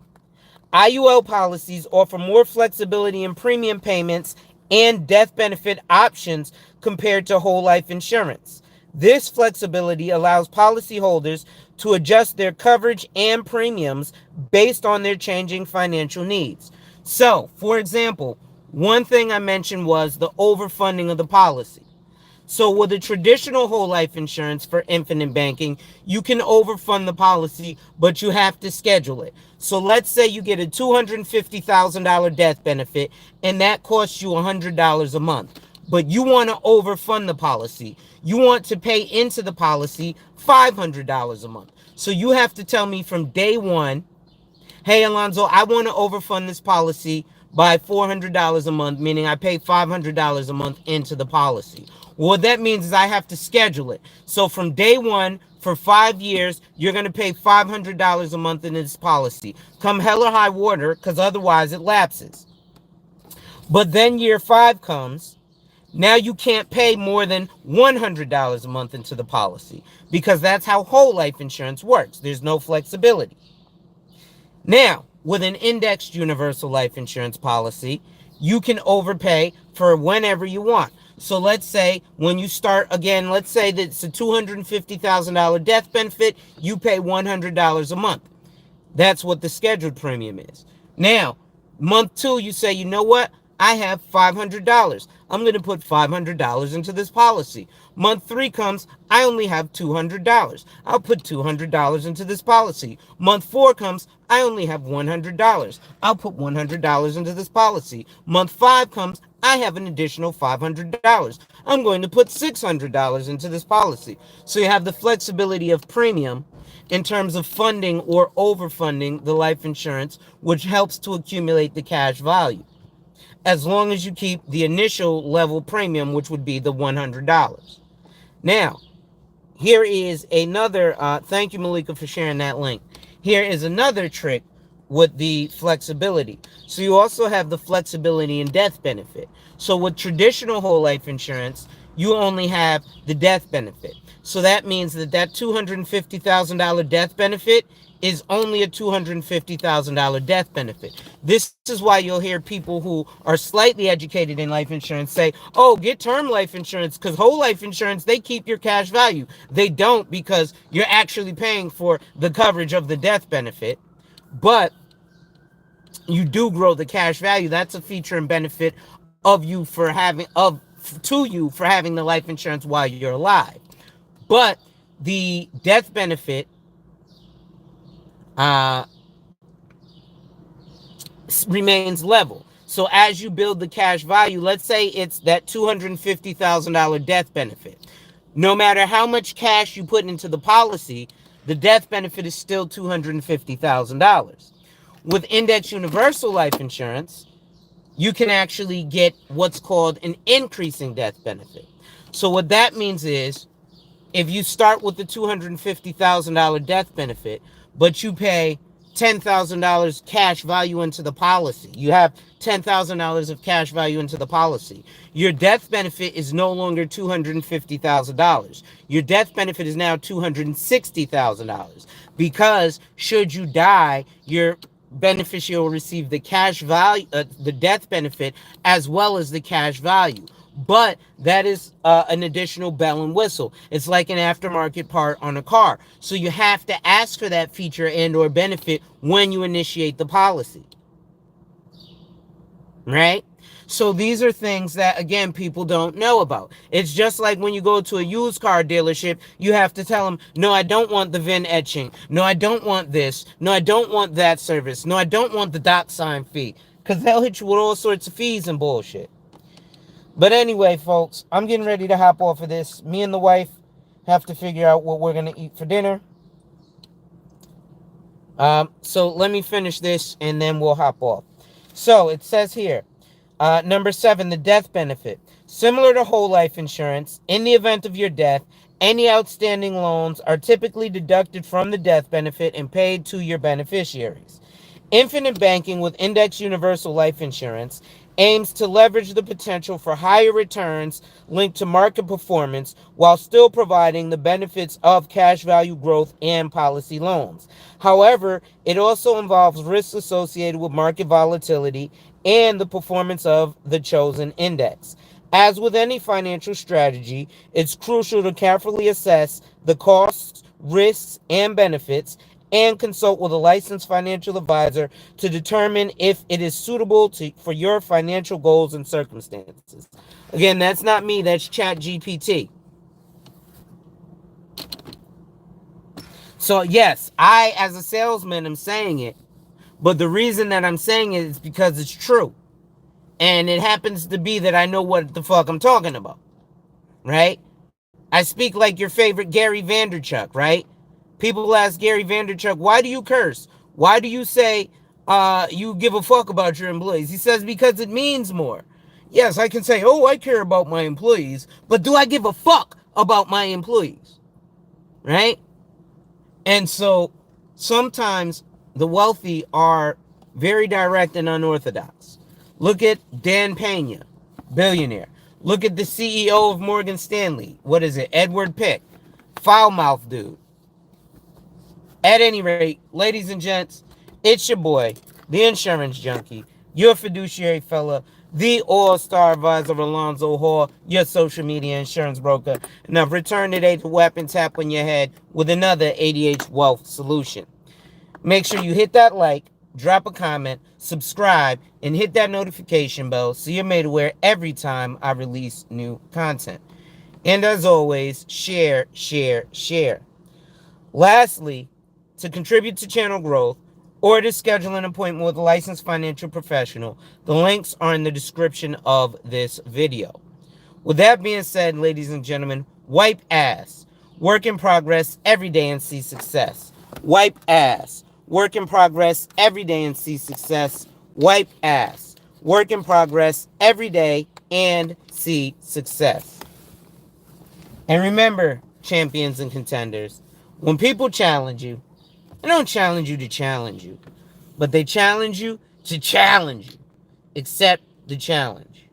IUL policies offer more flexibility in premium payments and death benefit options compared to whole life insurance. This flexibility allows policyholders to adjust their coverage and premiums based on their changing financial needs. So, for example, one thing I mentioned was the overfunding of the policy. So with a traditional whole life insurance for infinite banking, you can overfund the policy, but you have to schedule it. So let's say you get a $250,000 death benefit, and that costs you $100 a month. But you want to overfund the policy. You want to pay into the policy $500 a month. So you have to tell me from day one, hey, Alonzo, I want to overfund this policy by $400 a month, meaning I pay $500 a month into the policy. What that means is I have to schedule it. So from day one, for 5 years, you're going to pay $500 a month in this policy. Come hell or high water, because otherwise it lapses. But then year 5 comes. Now you can't pay more than $100 a month into the policy, because that's how whole life insurance works. There's no flexibility. Now, with an indexed universal life insurance policy, you can overpay for whenever you want. So let's say when you start again, let's say that it's a $250,000 death benefit, you pay $100 a month. That's what the scheduled premium is. Now, month 2, you say, you know what? I have $500. I'm going to put $500 into this policy. Month 3 comes, I only have $200. I'll put $200 into this policy. Month 4 comes, I only have $100. I'll put $100 into this policy. Month 5 comes, I have an additional $500. I'm going to put $600 into this policy. So you have the flexibility of premium in terms of funding or overfunding the life insurance, which helps to accumulate the cash value, as long as you keep the initial level premium, which would be the $100. Now, here is another, thank you, Malika, for sharing that link. Here is another trick with the flexibility. So you also have the flexibility in death benefit. So with traditional whole life insurance, you only have the death benefit. So that means that $250,000 death benefit is only a $250,000 death benefit. This is why you'll hear people who are slightly educated in life insurance say, oh, get term life insurance, because whole life insurance, they keep your cash value. They don't, because you're actually paying for the coverage of the death benefit, but you do grow the cash value. That's a feature and benefit of you for having the life insurance while you're alive. But the death benefit remains level. So as you build the cash value, let's say it's that $250,000 death benefit. No matter how much cash you put into the policy, the death benefit is still $250,000. With index universal life insurance, you can actually get what's called an increasing death benefit. So what that means is if you start with the $250,000 death benefit, but you pay $10,000 cash value into the policy, you have $10,000 of cash value into the policy. Your death benefit is no longer $250,000. Your death benefit is now $260,000 because should you die, your beneficiary will receive the cash value, the death benefit, as well as the cash value. But that is an additional bell and whistle. It's like an aftermarket part on a car. So you have to ask for that feature and or benefit when you initiate the policy. Right? So these are things that, again, people don't know about. It's just like when you go to a used car dealership, you have to tell them, no, I don't want the VIN etching. No, I don't want this. No, I don't want that service. No, I don't want the dot sign fee. Because they'll hit you with all sorts of fees and bullshit. But anyway, folks, I'm getting ready to hop off of this. Me and the wife have to figure out what we're going to eat for dinner. So let me finish this and then we'll hop off. So it says here, number 7, the death benefit. Similar to whole life insurance, in the event of your death, any outstanding loans are typically deducted from the death benefit and paid to your beneficiaries. Infinite banking with Index Universal Life Insurance aims to leverage the potential for higher returns linked to market performance while still providing the benefits of cash value growth and policy loans. However, it also involves risks associated with market volatility and the performance of the chosen index. As with any financial strategy, it's crucial to carefully assess the costs, risks, and benefits and consult with a licensed financial advisor to determine if it is suitable for your financial goals and circumstances. Again, that's not me, that's ChatGPT. So yes, I as a salesman am saying it, but the reason that I'm saying it is because it's true. And it happens to be that I know what the fuck I'm talking about. Right? I speak like your favorite Gary Vaynerchuk, right? People ask Gary Vaynerchuk, why do you curse? Why do you say you give a fuck about your employees? He says, because it means more. Yes, I can say, oh, I care about my employees, but do I give a fuck about my employees? Right? And so sometimes the wealthy are very direct and unorthodox. Look at Dan Pena, billionaire. Look at the CEO of Morgan Stanley. What is it? Edward Pick. Foul-mouthed dude. At any rate, ladies and gents, it's your boy, the insurance junkie, your fiduciary fella, the all-star advisor Alonzo Hall, your social media insurance broker. And I've returned today to weapon tap on your head with another ADH Wealth solution. Make sure you hit that like, drop a comment, subscribe, and hit that notification bell so you're made aware every time I release new content. And as always, share, share, share. Lastly, to contribute to channel growth or to schedule an appointment with a licensed financial professional, the links are in the description of this video. With that being said, ladies and gentlemen, wipe ass. Work in progress every day and see success. Wipe ass. Work in progress every day and see success. Wipe ass. Work in progress every day and see success. And remember, champions and contenders, when people challenge you, they don't challenge you to challenge you, but they challenge you to challenge you. Accept the challenge.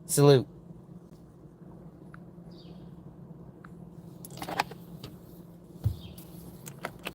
Salute.